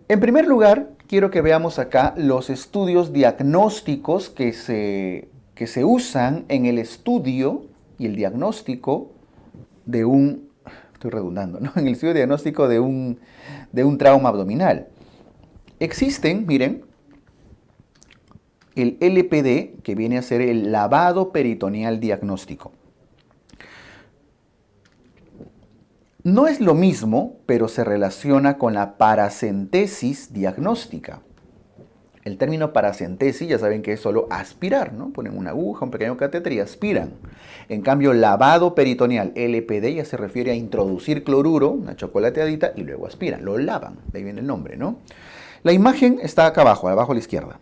En primer lugar, quiero que veamos acá los estudios diagnósticos que se usan en el estudio y el diagnóstico de un, estoy redundando, ¿no? En el estudio diagnóstico de un trauma abdominal. Existen, miren, el LPD, que viene a ser el lavado peritoneal diagnóstico. No es lo mismo, pero se relaciona con la paracentesis diagnóstica. El término paracentesis ya saben que es solo aspirar, ¿no? Ponen una aguja, un pequeño catéter y aspiran. En cambio, lavado peritoneal, LPD, ya se refiere a introducir cloruro, una chocolateadita, y luego aspiran, lo lavan. De ahí viene el nombre, ¿no? La imagen está acá abajo a la izquierda.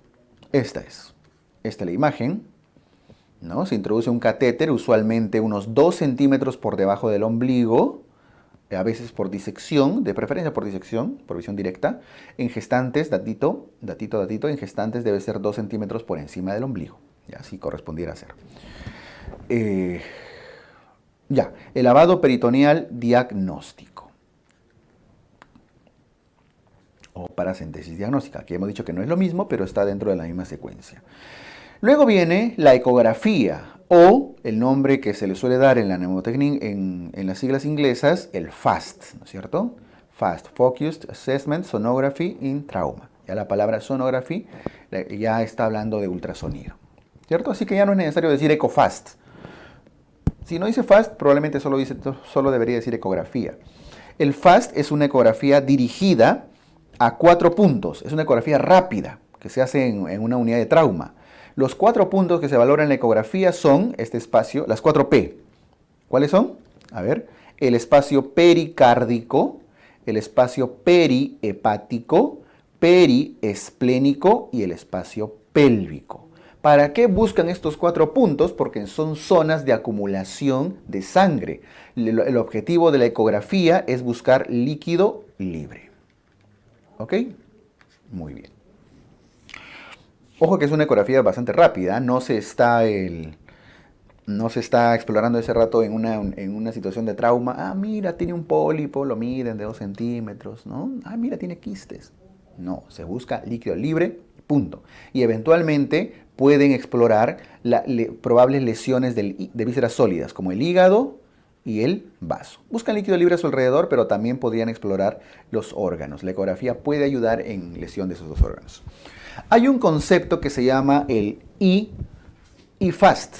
Esta es la imagen, ¿no? Se introduce un catéter, usualmente unos 2 centímetros por debajo del ombligo, a veces por disección, de preferencia por disección, por visión directa. En gestantes, datito, en gestantes debe ser 2 centímetros por encima del ombligo. Ya, así correspondiera a ser. Ya, el lavado peritoneal diagnóstico. O paracentesis diagnóstica. Aquí hemos dicho que no es lo mismo, pero está dentro de la misma secuencia. Luego viene la ecografía, o el nombre que se le suele dar en la mnemotecnia, en las siglas inglesas, el FAST, ¿no es cierto? Fast Focused Assessment Sonography in Trauma. Ya la palabra sonography ya está hablando de ultrasonido, ¿cierto? Así que ya no es necesario decir EcoFast. Si no dice FAST, probablemente solo debería decir ecografía. El FAST es una ecografía dirigida a 4 puntos. Es una ecografía rápida que se hace en una unidad de trauma. Los 4 puntos que se valoran en la ecografía son este espacio, las 4P. ¿Cuáles son? A ver, el espacio pericárdico, el espacio perihepático, periesplénico y el espacio pélvico. ¿Para qué buscan estos 4 puntos? Porque son zonas de acumulación de sangre. El objetivo de la ecografía es buscar líquido libre. ¿Ok? Muy bien. Ojo que es una ecografía bastante rápida, no se está explorando ese rato en una situación de trauma. Ah, mira, tiene un pólipo, lo miden de 2 centímetros, ¿no? Ah, mira, tiene quistes. No, se busca líquido libre, punto. Y eventualmente pueden explorar probables lesiones de vísceras sólidas, como el hígado y el vaso. Buscan líquido libre a su alrededor, pero también podrían explorar los órganos. La ecografía puede ayudar en lesión de esos 2 órganos. Hay un concepto que se llama el EFAST.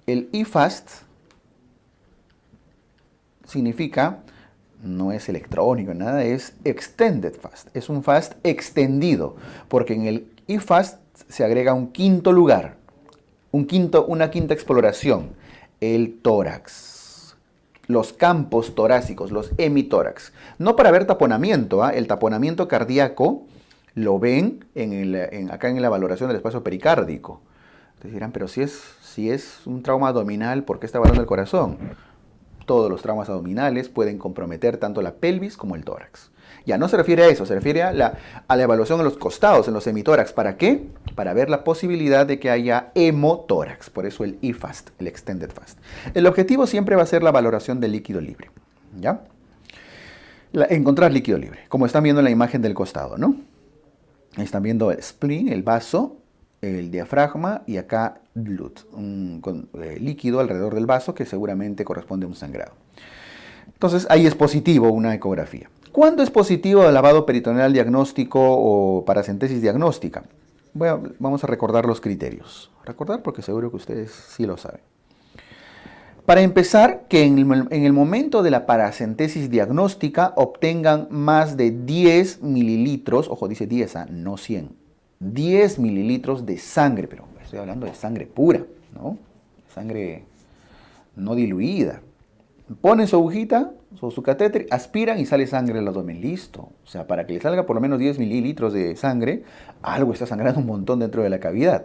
El EFAST significa, no es electrónico, nada, es Extended Fast. Es un fast extendido, porque en el EFAST se agrega un quinto lugar, una quinta exploración, el tórax. Los campos torácicos, los hemitórax. No para ver taponamiento, el taponamiento cardíaco lo ven acá en la valoración del espacio pericárdico. Ustedes dirán, pero si es un trauma abdominal, ¿por qué está evaluando el corazón? Todos los traumas abdominales pueden comprometer tanto la pelvis como el tórax. Ya no se refiere a eso, se refiere a la evaluación de los costados, en los hemitórax. ¿Para qué? Para ver la posibilidad de que haya hemotórax. Por eso el EFAST, el Extended Fast. El objetivo siempre va a ser la valoración del líquido libre. ¿Ya? Encontrar líquido libre, como están viendo en la imagen del costado, ¿no? Están viendo el spleen, el vaso, el diafragma y acá líquido alrededor del vaso que seguramente corresponde a un sangrado. Entonces ahí es positivo una ecografía. ¿Cuándo es positivo el lavado peritoneal diagnóstico o paracentesis diagnóstica? Vamos a recordar los criterios. Recordar porque seguro que ustedes sí lo saben. Para empezar, que en el momento de la paracentesis diagnóstica obtengan más de 10 mililitros, ojo, dice 10, no 100, 10 mililitros de sangre, pero estoy hablando de sangre pura, ¿no? Sangre no diluida. Ponen su agujita, su catéter, aspiran y sale sangre del abdomen, listo. O sea, para que le salga por lo menos 10 mililitros de sangre, algo está sangrando un montón dentro de la cavidad.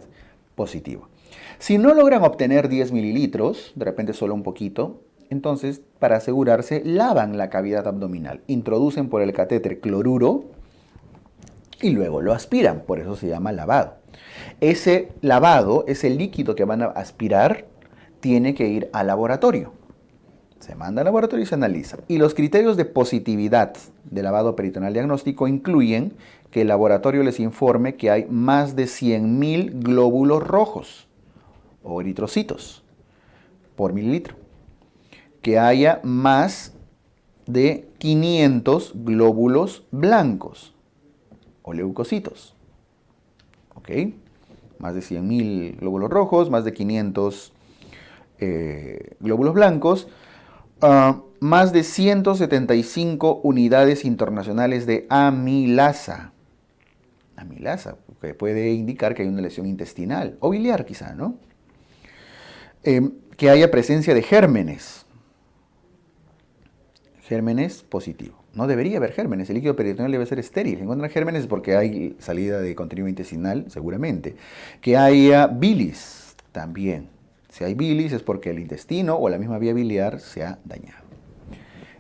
Positivo. Si no logran obtener 10 mililitros, de repente solo un poquito, entonces, para asegurarse, lavan la cavidad abdominal. Introducen por el catéter cloruro y luego lo aspiran, por eso se llama lavado. Ese lavado, ese líquido que van a aspirar, tiene que ir al laboratorio. Se manda al laboratorio y se analiza. Y los criterios de positividad de lavado peritoneal diagnóstico incluyen que el laboratorio les informe que hay más de 100.000 glóbulos rojos o eritrocitos por mililitro. Que haya más de 500 glóbulos blancos o leucocitos. ¿Ok? Más de 100.000 glóbulos rojos, más de 500 glóbulos blancos, más de 175 unidades internacionales de amilasa. Amilasa, que puede indicar que hay una lesión intestinal o biliar quizá, ¿no? Que haya presencia de gérmenes. Gérmenes positivo. No debería haber gérmenes, el líquido peritoneal debe ser estéril. Si encuentran gérmenes es porque hay salida de contenido intestinal, seguramente. Que haya bilis, también. Si hay bilis es porque el intestino o la misma vía biliar se ha dañado.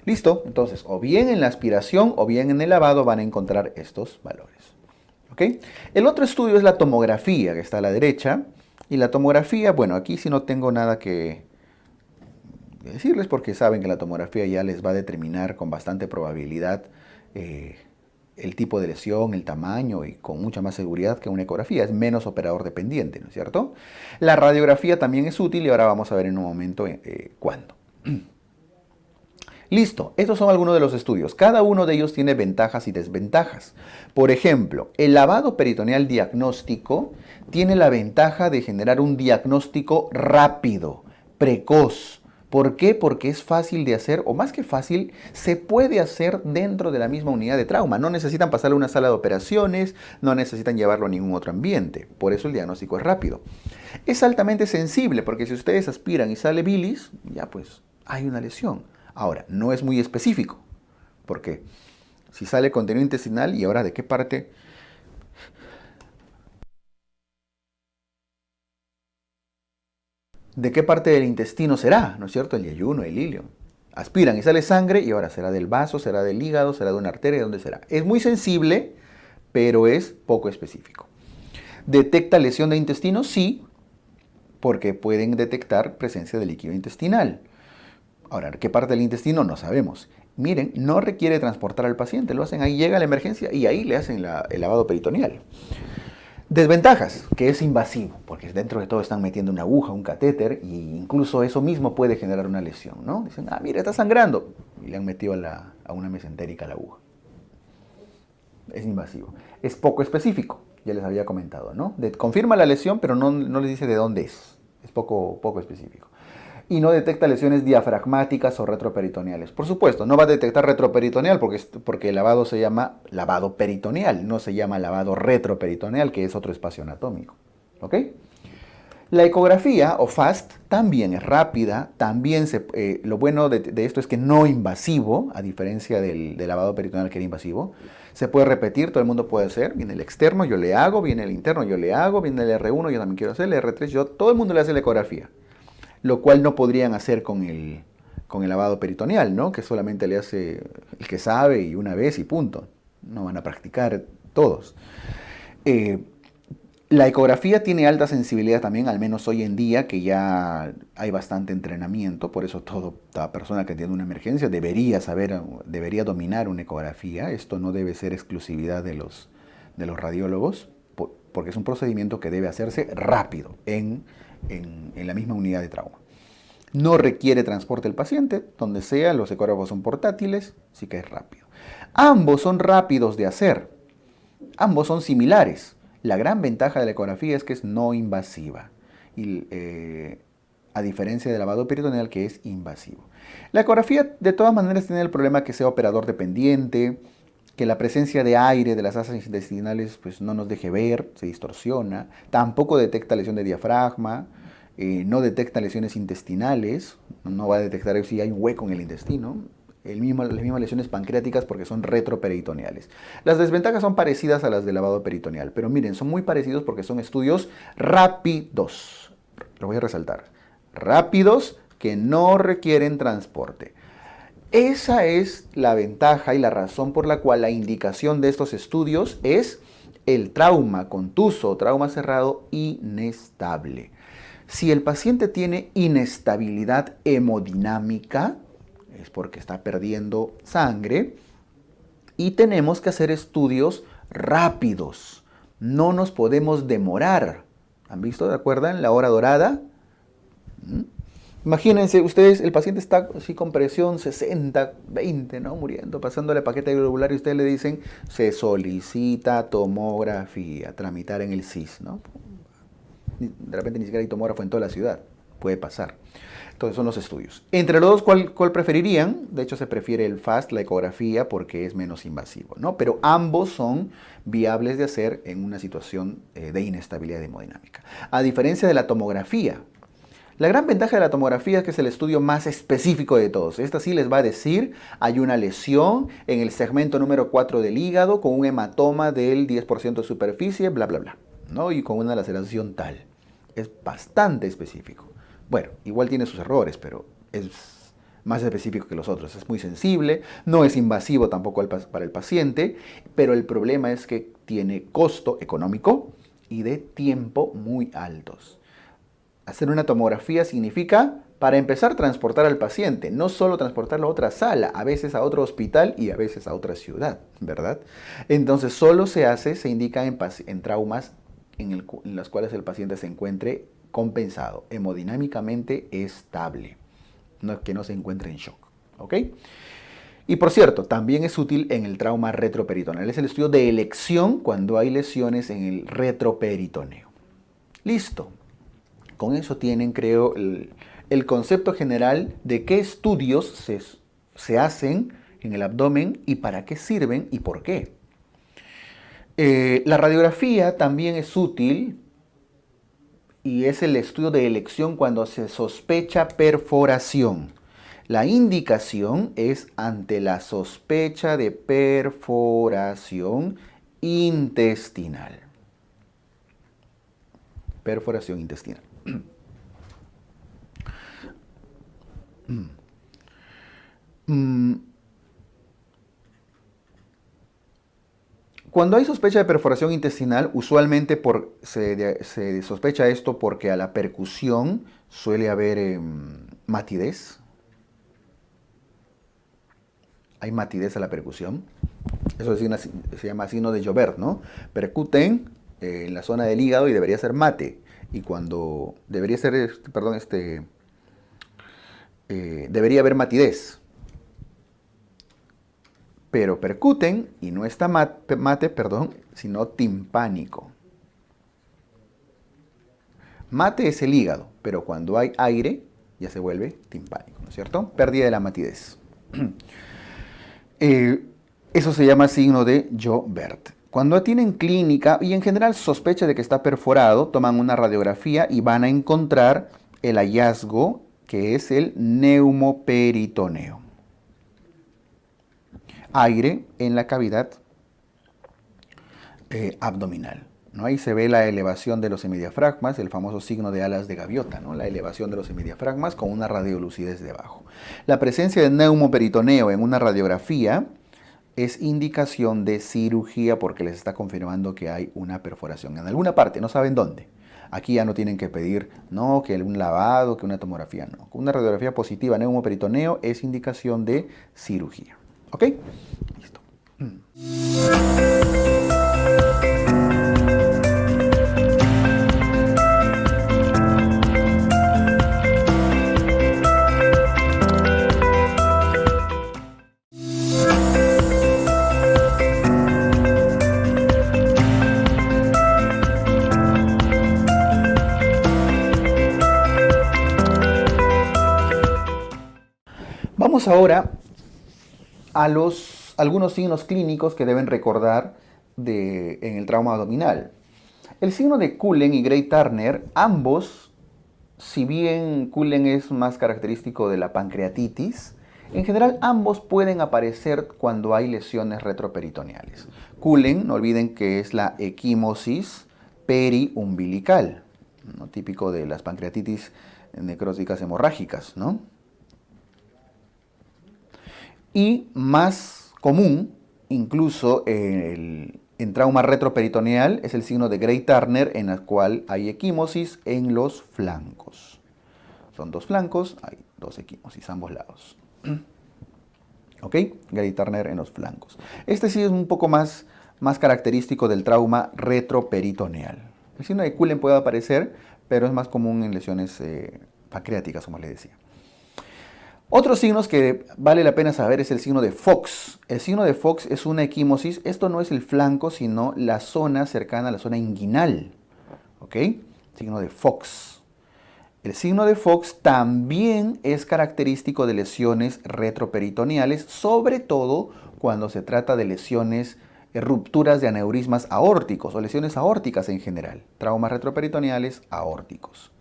Listo, entonces, o bien en la aspiración o bien en el lavado van a encontrar estos valores. ¿Ok? El otro estudio es la tomografía, que está a la derecha. Y la tomografía, bueno, aquí sí no tengo nada que decirles porque saben que la tomografía ya les va a determinar con bastante probabilidad el tipo de lesión, el tamaño y con mucha más seguridad que una ecografía. Es menos operador dependiente, ¿no es cierto? La radiografía también es útil y ahora vamos a ver en un momento cuándo. Listo, estos son algunos de los estudios. Cada uno de ellos tiene ventajas y desventajas. Por ejemplo, el lavado peritoneal diagnóstico tiene la ventaja de generar un diagnóstico rápido, precoz. ¿Por qué? Porque es fácil de hacer, o más que fácil, se puede hacer dentro de la misma unidad de trauma. No necesitan pasarlo a una sala de operaciones, no necesitan llevarlo a ningún otro ambiente. Por eso el diagnóstico es rápido. Es altamente sensible, porque si ustedes aspiran y sale bilis, ya pues hay una lesión. Ahora, no es muy específico, porque si sale contenido intestinal, ¿y ahora de qué parte? ¿De qué parte del intestino será? ¿No es cierto? El yeyuno, el ilio. Aspiran y sale sangre y ahora será del vaso, será del hígado, será de una arteria, ¿de dónde será? Es muy sensible, pero es poco específico. ¿Detecta lesión de intestino? Sí, porque pueden detectar presencia de líquido intestinal. Ahora, ¿qué parte del intestino? No sabemos. Miren, no requiere transportar al paciente, lo hacen ahí, llega a la emergencia y ahí le hacen el lavado peritoneal. Desventajas, que es invasivo, porque dentro de todo están metiendo una aguja, un catéter, e incluso eso mismo puede generar una lesión, ¿no? Dicen, mira, está sangrando, y le han metido a una mesentérica la aguja. Es invasivo. Es poco específico, ya les había comentado, ¿no? Confirma la lesión, pero no les dice de dónde es. Es poco específico. Y no detecta lesiones diafragmáticas o retroperitoneales. Por supuesto, no va a detectar retroperitoneal porque el lavado se llama lavado peritoneal, no se llama lavado retroperitoneal, que es otro espacio anatómico. ¿Ok? La ecografía o FAST también es rápida, también lo bueno de esto es que no invasivo, a diferencia del lavado peritoneal que era invasivo. Se puede repetir, todo el mundo puede hacer, viene el externo, yo le hago, viene el interno, yo le hago, viene el R1, yo también quiero hacer, el R3, todo el mundo le hace la ecografía. Lo cual no podrían hacer con el lavado peritoneal, ¿no? Que solamente le hace el que sabe y una vez y punto. No van a practicar todos. La ecografía tiene alta sensibilidad también, al menos hoy en día, que ya hay bastante entrenamiento, por eso toda persona que tiene una emergencia debería saber, debería dominar una ecografía. Esto no debe ser exclusividad de los radiólogos, porque es un procedimiento que debe hacerse rápido en la misma unidad de trauma. No requiere transporte del paciente, donde sea, los ecógrafos son portátiles, así que es rápido. Ambos son rápidos de hacer, ambos son similares. La gran ventaja de la ecografía es que es no invasiva, y, a diferencia del lavado peritoneal que es invasivo. La ecografía de todas maneras tiene el problema que sea operador dependiente, que la presencia de aire de las asas intestinales pues, no nos deje ver, se distorsiona, tampoco detecta lesión de diafragma, no detecta lesiones intestinales, no va a detectar si hay un hueco en el intestino, las mismas lesiones pancreáticas porque son retroperitoneales. Las desventajas son parecidas a las del lavado peritoneal, pero miren, son muy parecidos porque son estudios rápidos, lo voy a resaltar, rápidos que no requieren transporte. Esa es la ventaja y la razón por la cual la indicación de estos estudios es el trauma contuso, trauma cerrado inestable. Si el paciente tiene inestabilidad hemodinámica, es porque está perdiendo sangre y tenemos que hacer estudios rápidos. No nos podemos demorar. ¿Han visto? ¿Recuerdan la hora dorada? ¿Mm? Imagínense ustedes, el paciente está así con presión 60, 20, ¿no? Muriendo, pasándole paquete globular y ustedes le dicen, se solicita tomografía, tramitar en el CIS, ¿no? De repente ni siquiera hay tomógrafo en toda la ciudad. Puede pasar. Entonces son los estudios. Entre los dos, ¿cuál preferirían? De hecho, se prefiere el FAST, la ecografía, porque es menos invasivo, ¿no? Pero ambos son viables de hacer en una situación de inestabilidad hemodinámica. A diferencia de la tomografía, la gran ventaja de la tomografía es que es el estudio más específico de todos. Esta sí les va a decir, hay una lesión en el segmento número 4 del hígado con un hematoma del 10% de superficie, bla, bla, bla, ¿no? Y con una laceración tal. Es bastante específico. Bueno, igual tiene sus errores, pero es más específico que los otros. Es muy sensible, no es invasivo tampoco para el paciente, pero el problema es que tiene costo económico y de tiempo muy altos. Hacer una tomografía significa, para empezar, transportar al paciente, no solo transportarlo a otra sala, a veces a otro hospital y a veces a otra ciudad, ¿verdad? Entonces solo se indica en traumas en las cuales el paciente se encuentre compensado, hemodinámicamente estable, que no se encuentre en shock, ¿ok? Y por cierto, también es útil en el trauma retroperitoneal. Es el estudio de elección cuando hay lesiones en el retroperitoneo. Listo. Con eso tienen, creo, el concepto general de qué estudios se hacen en el abdomen y para qué sirven y por qué. La radiografía también es útil y es el estudio de elección cuando se sospecha perforación. La indicación es ante la sospecha de perforación intestinal. Perforación intestinal. Cuando hay sospecha de perforación intestinal, usualmente se sospecha esto porque a la percusión suele haber matidez. Hay matidez a la percusión. Eso se llama signo de Joubert, ¿no? Percuten en la zona del hígado y debería ser mate. Y cuando debería ser, debería haber matidez. Pero percuten y no está mate, sino timpánico. Mate es el hígado, pero cuando hay aire ya se vuelve timpánico, ¿no es cierto? Pérdida de la matidez. Eso se llama signo de Joubert. Cuando tienen clínica y en general sospecha de que está perforado, toman una radiografía y van a encontrar el hallazgo que es el neumoperitoneo. Aire en la cavidad abdominal, ¿no? Ahí se ve la elevación de los hemidiafragmas, el famoso signo de alas de gaviota, ¿no? La elevación de los hemidiafragmas con una radiolucidez debajo. La presencia de neumoperitoneo en una radiografía es indicación de cirugía porque les está confirmando que hay una perforación en alguna parte, no saben dónde. Aquí ya no tienen que pedir, no, que un lavado, que una tomografía, no. Una radiografía positiva, neumoperitoneo, es indicación de cirugía. ¿Ok? Listo. Vamos ahora a algunos signos clínicos que deben recordar en el trauma abdominal. El signo de Cullen y Gray-Turner, ambos, si bien Cullen es más característico de la pancreatitis, en general ambos pueden aparecer cuando hay lesiones retroperitoneales. Cullen, no olviden que es la equimosis periumbilical, ¿no? Típico de las pancreatitis necróticas hemorrágicas, ¿no? Y más común, incluso en trauma retroperitoneal, es el signo de Gray-Turner, en el cual hay equimosis en los flancos. Son dos flancos, hay dos equimosis, ambos lados. ¿Ok? Gray-Turner en los flancos. Este sí es un poco más más característico del trauma retroperitoneal. El signo de Cullen puede aparecer, pero es más común en lesiones pancreáticas, como les decía. Otros signos que vale la pena saber es el signo de Fox. El signo de Fox es una equimosis. Esto no es el flanco, sino la zona cercana a la zona inguinal. ¿Ok? Signo de Fox. El signo de Fox también es característico de lesiones retroperitoneales, sobre todo cuando se trata de lesiones, rupturas de aneurismas aórticos o lesiones aórticas en general. Traumas retroperitoneales aórticos.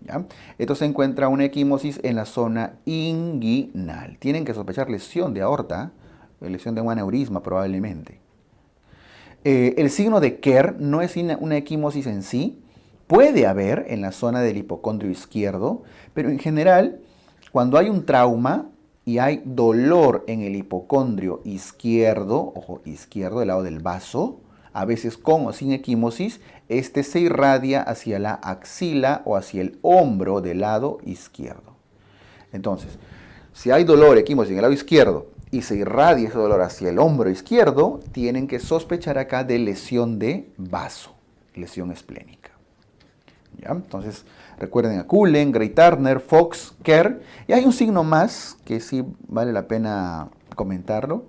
¿Ya? Esto se encuentra una equimosis en la zona inguinal. Tienen que sospechar lesión de aorta, lesión de un aneurisma probablemente. El signo de Kerr no es una equimosis en sí. Puede haber en la zona del hipocondrio izquierdo, pero en general, cuando hay un trauma y hay dolor en el hipocondrio izquierdo, ojo, izquierdo, del lado del vaso, a veces con o sin equimosis, este se irradia hacia la axila o hacia el hombro del lado izquierdo. Entonces, si hay dolor, equimosis en el lado izquierdo y se irradia ese dolor hacia el hombro izquierdo, tienen que sospechar acá de lesión de vaso, lesión esplénica. ¿Ya? Entonces, recuerden a Cullen, Gray Turner, Fox, Kerr. Y hay un signo más que sí vale la pena comentarlo,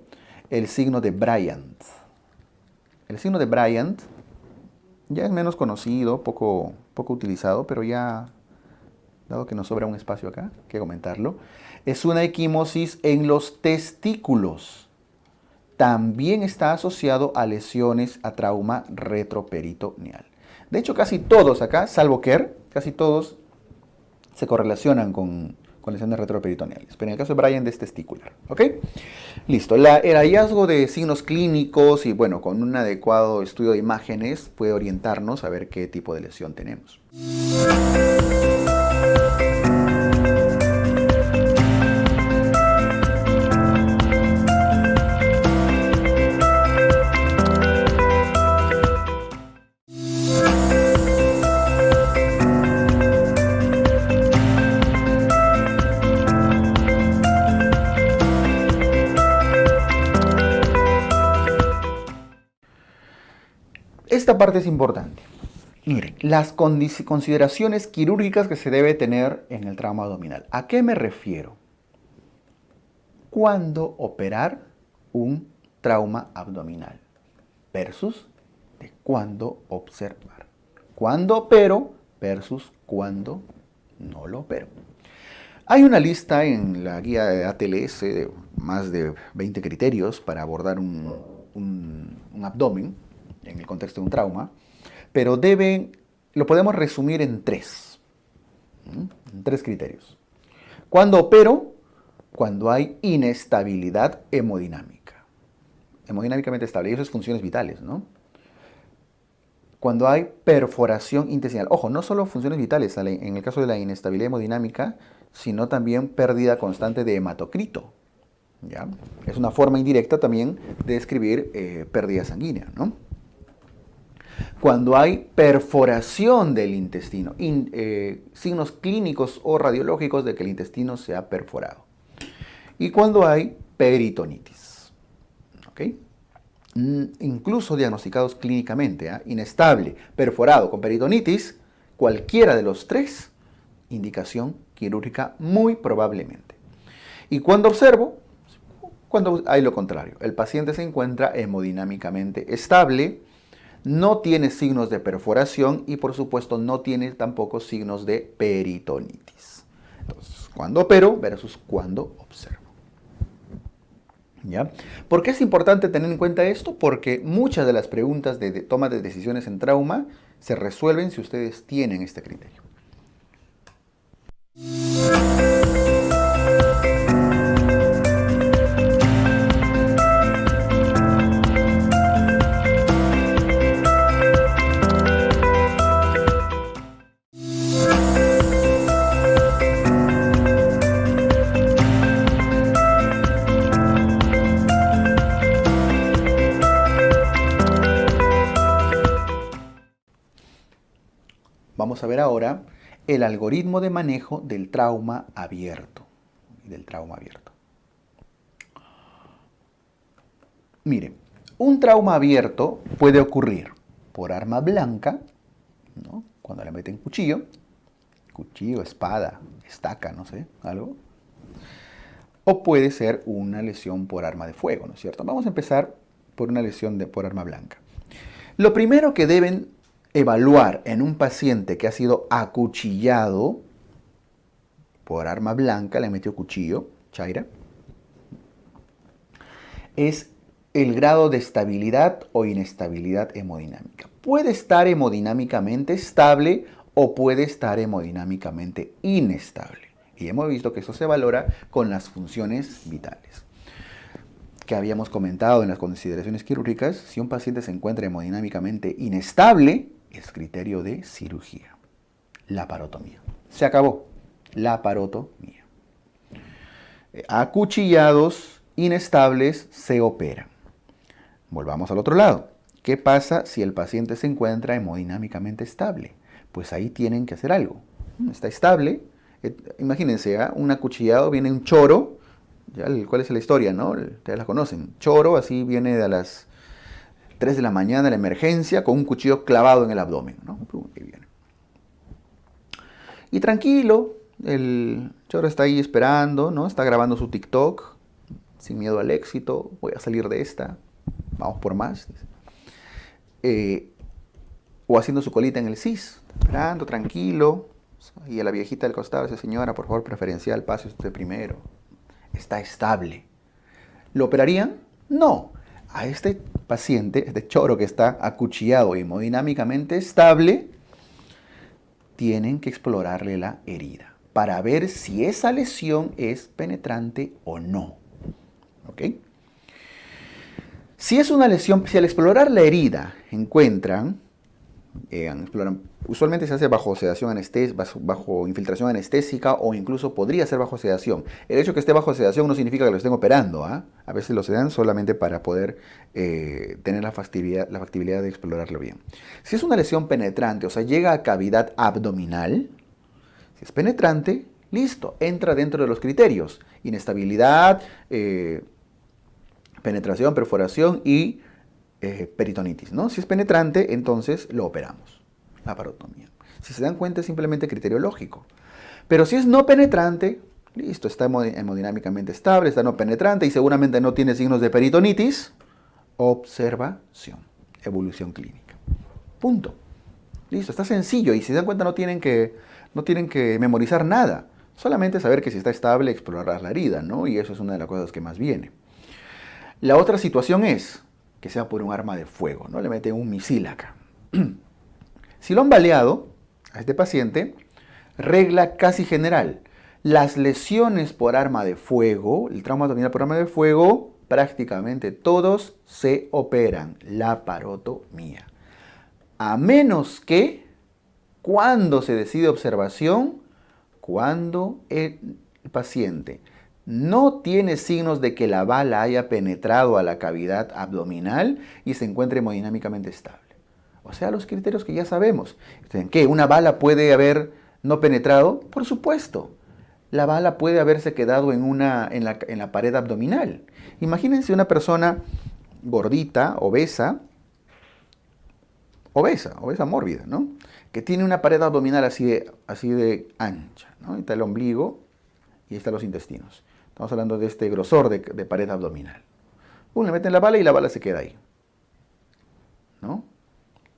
el signo de Bryant. El signo de Bryant ya es menos conocido, poco utilizado, pero ya, dado que nos sobra un espacio acá, hay que comentarlo. Es una equimosis en los testículos. También está asociado a lesiones a trauma retroperitoneal. De hecho, casi todos acá, salvo Kerr, casi todos se correlacionan con lesiones retroperitoneales. Pero en el caso de Bryant es testicular. ¿Ok? Listo. El hallazgo de signos clínicos y, bueno, con un adecuado estudio de imágenes puede orientarnos a ver qué tipo de lesión tenemos. Esta parte es importante. Miren, las consideraciones quirúrgicas que se debe tener en el trauma abdominal. ¿A qué me refiero? ¿Cuándo operar un trauma abdominal? Versus de cuándo observar. ¿Cuándo opero versus cuándo no lo opero? Hay una lista en la guía de ATLS de más de 20 criterios para abordar un abdomen en el contexto de un trauma, pero lo podemos resumir en tres criterios. ¿Cuándo opero? Cuando hay inestabilidad hemodinámica. Hemodinámicamente estable, y eso es funciones vitales, ¿no? Cuando hay perforación intestinal. Ojo, no solo funciones vitales, en el caso de la inestabilidad hemodinámica, sino también pérdida constante de hematocrito. ¿Ya? Es una forma indirecta también de describir pérdida sanguínea, ¿no? Cuando hay perforación del intestino, signos clínicos o radiológicos de que el intestino se ha perforado. Y cuando hay peritonitis. ¿Ok? Incluso diagnosticados clínicamente, inestable, perforado con peritonitis, cualquiera de los tres, indicación quirúrgica muy probablemente. ¿Y cuando observo? Cuando hay lo contrario. El paciente se encuentra hemodinámicamente estable, no tiene signos de perforación y por supuesto no tiene tampoco signos de peritonitis. Entonces, ¿cuándo opero versus cuándo observo? ¿Ya? ¿Por qué es importante tener en cuenta esto? Porque muchas de las preguntas de toma de decisiones en trauma se resuelven si ustedes tienen este criterio. Vamos a ver ahora el algoritmo de manejo del trauma abierto. Miren, Un trauma abierto puede ocurrir por arma blanca, ¿no? Cuando le meten cuchillo, espada, estaca, no sé, algo. O puede ser una lesión por arma de fuego, ¿no es cierto? Vamos a empezar por una lesión por arma blanca. Lo primero que deben evaluar en un paciente que ha sido acuchillado por arma blanca, le metió cuchillo, chaira, es el grado de estabilidad o inestabilidad hemodinámica. Puede estar hemodinámicamente estable o puede estar hemodinámicamente inestable. Y hemos visto que eso se valora con las funciones vitales. Que habíamos comentado en las consideraciones quirúrgicas, si un paciente se encuentra hemodinámicamente inestable, es criterio de cirugía. Laparotomía. Se acabó. Laparotomía. Acuchillados inestables se operan. Volvamos al otro lado. ¿Qué pasa si el paciente se encuentra hemodinámicamente estable? Pues ahí tienen que hacer algo. Está estable. Imagínense, un acuchillado, viene un choro. ¿Cuál es la historia, no? Ustedes la conocen. Choro, así viene de las 3 de la mañana, la emergencia, con un cuchillo clavado en el abdomen, ¿no? Ahí viene. Y tranquilo, el choro está ahí esperando, ¿no? Está grabando su TikTok, sin miedo al éxito, voy a salir de esta, vamos por más. O haciendo su colita en el CIS, esperando, tranquilo. Y a la viejita del costado dice, señora, por favor, preferencial, pase usted primero. Está estable. ¿Lo operarían? No. A este paciente, este choro que está acuchillado y hemodinámicamente estable, tienen que explorarle la herida para ver si esa lesión es penetrante o no. ¿Ok? Si es una lesión, si al explorar la herida encuentran, usualmente se hace bajo sedación bajo infiltración anestésica o incluso podría ser bajo sedación. El hecho de que esté bajo sedación no significa que lo estén operando. A veces lo sedan solamente para poder tener la factibilidad de explorarlo bien. Si es una lesión penetrante, o sea, llega a cavidad abdominal, si es penetrante, listo, entra dentro de los criterios. Inestabilidad, penetración, perforación y peritonitis, ¿no? Si es penetrante, entonces lo operamos, laparotomía. Si se dan cuenta, es simplemente criterio lógico. Pero si es no penetrante, listo, está hemodinámicamente estable, está no penetrante y seguramente no tiene signos de peritonitis, observación, evolución clínica. Punto. Listo, está sencillo y si se dan cuenta no tienen que memorizar nada. Solamente saber que si está estable, explorar la herida, ¿no? Y eso es una de las cosas que más viene. La otra situación es que sea por un arma de fuego, ¿no? Le meten un misil acá. Si lo han baleado a este paciente, regla casi general. Las lesiones por arma de fuego, el trauma abdominal por arma de fuego, prácticamente todos se operan. Laparotomía. A menos que, cuando se decide observación, cuando el paciente no tiene signos de que la bala haya penetrado a la cavidad abdominal y se encuentre hemodinámicamente estable. O sea, los criterios que ya sabemos. ¿Qué? ¿Una bala puede haber no penetrado? Por supuesto. La bala puede haberse quedado en la pared abdominal. Imagínense una persona gordita, obesa mórbida, ¿no? Que tiene una pared abdominal así de ancha, ¿no? Ahí está el ombligo y ahí están los intestinos. Estamos hablando de este grosor de pared abdominal. Le meten la bala y la bala se queda ahí, ¿no?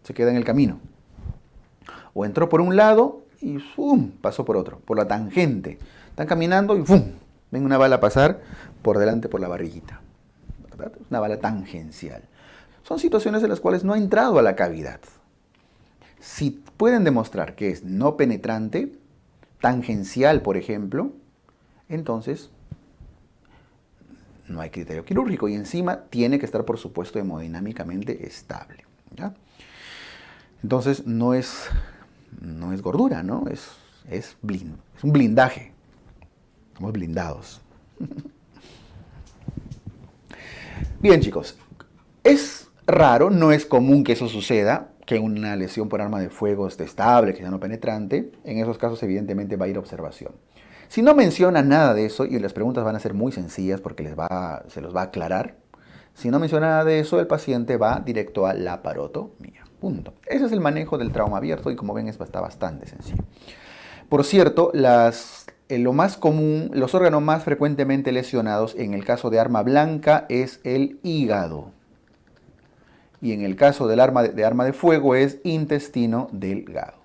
Se queda en el camino. O entró por un lado y ¡fum! Pasó por otro, por la tangente. Están caminando y ¡fum! Ven una bala pasar por delante por la barriguita. ¿Verdad? Una bala tangencial. Son situaciones en las cuales no ha entrado a la cavidad. Si pueden demostrar que es no penetrante, tangencial, por ejemplo, entonces no hay criterio quirúrgico y encima tiene que estar, por supuesto, hemodinámicamente estable, ¿ya? Entonces no es gordura, ¿no? Es un blindaje. Estamos blindados. Bien, chicos, es raro, no es común que eso suceda, que una lesión por arma de fuego esté estable, que sea no penetrante. En esos casos, evidentemente, va a ir a observación. Si no menciona nada de eso, y las preguntas van a ser muy sencillas porque se los va a aclarar, Si no menciona nada de eso, el paciente va directo a laparotomía. Punto. Ese es el manejo del trauma abierto y como ven está bastante sencillo. Por cierto, lo más común, los órganos más frecuentemente lesionados en el caso de arma blanca es el hígado. Y en el caso del arma de fuego es intestino delgado.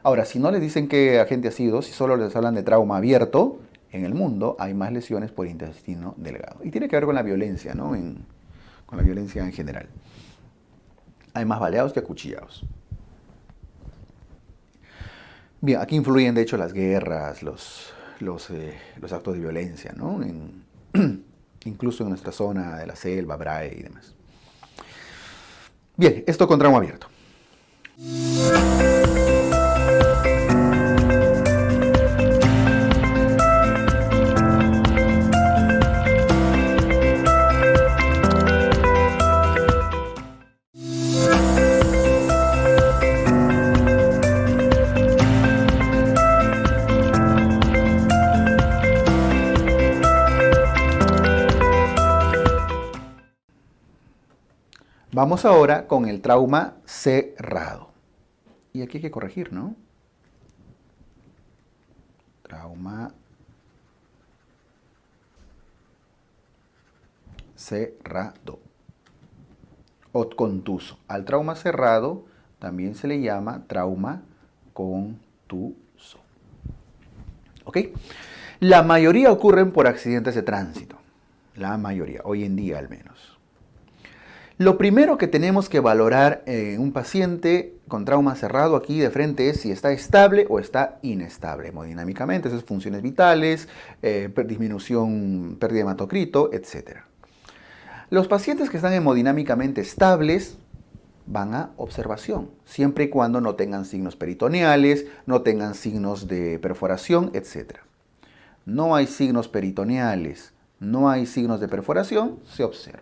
Ahora, si no les dicen qué agente ha sido, si solo les hablan de trauma abierto, en el mundo hay más lesiones por intestino delgado. Y tiene que ver con la violencia, ¿no? Con la violencia en general. Hay más baleados que acuchillados. Bien, aquí influyen de hecho las guerras, los actos de violencia, ¿no? Incluso en nuestra zona de la selva, Brae y demás. Bien, esto con trauma abierto. Vamos ahora con el trauma cerrado. Y aquí hay que corregir, ¿no? Trauma cerrado o contuso. Al trauma cerrado también se le llama trauma contuso. ¿Ok? La mayoría ocurren por accidentes de tránsito. La mayoría, hoy en día al menos. Lo primero que tenemos que valorar en un paciente con trauma cerrado aquí de frente es si está estable o está inestable hemodinámicamente, esas funciones vitales, disminución, pérdida de hematocrito, etc. Los pacientes que están hemodinámicamente estables van a observación, siempre y cuando no tengan signos peritoneales, no tengan signos de perforación, etc. No hay signos peritoneales, no hay signos de perforación, se observa.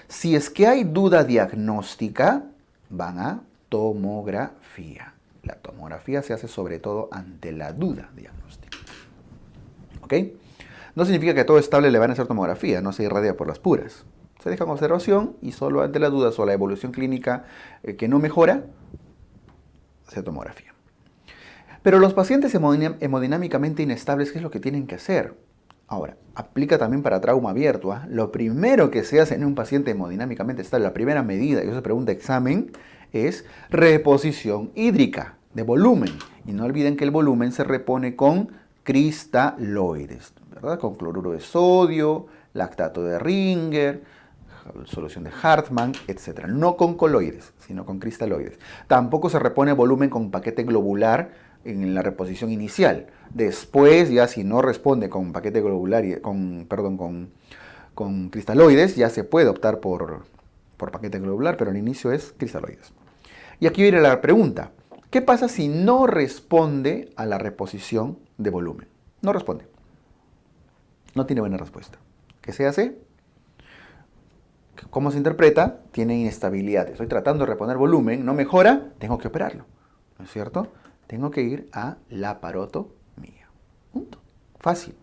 Si es que hay duda diagnóstica, van a tomografía. La tomografía se hace sobre todo ante la duda diagnóstica. ¿Ok? No significa que a todo estable le van a hacer tomografía, no se irradia por las puras. Se deja en observación y solo ante las dudas o la evolución clínica que no mejora, se hace tomografía. Pero los pacientes hemodinámicamente inestables, ¿qué es lo que tienen que hacer? Ahora, aplica también para trauma abierto. Lo primero que se hace en un paciente hemodinámicamente estable, la primera medida, y eso se pregunta examen, es reposición hídrica de volumen. Y no olviden que el volumen se repone con cristaloides, ¿verdad? Con cloruro de sodio, lactato de Ringer, solución de Hartmann, etc. No con coloides, sino con cristaloides. Tampoco se repone volumen con paquete globular en la reposición inicial. Después, ya si no responde con paquete globular, con cristaloides, ya se puede optar por paquete globular, pero al inicio es cristaloides. Y aquí viene la pregunta: ¿qué pasa si no responde a la reposición de volumen? No responde. No tiene buena respuesta. ¿Qué se hace? ¿Cómo se interpreta? Tiene inestabilidad. Estoy tratando de reponer volumen, no mejora, tengo que operarlo. ¿No es cierto? Tengo que ir a laparotomía. Punto. Fácil.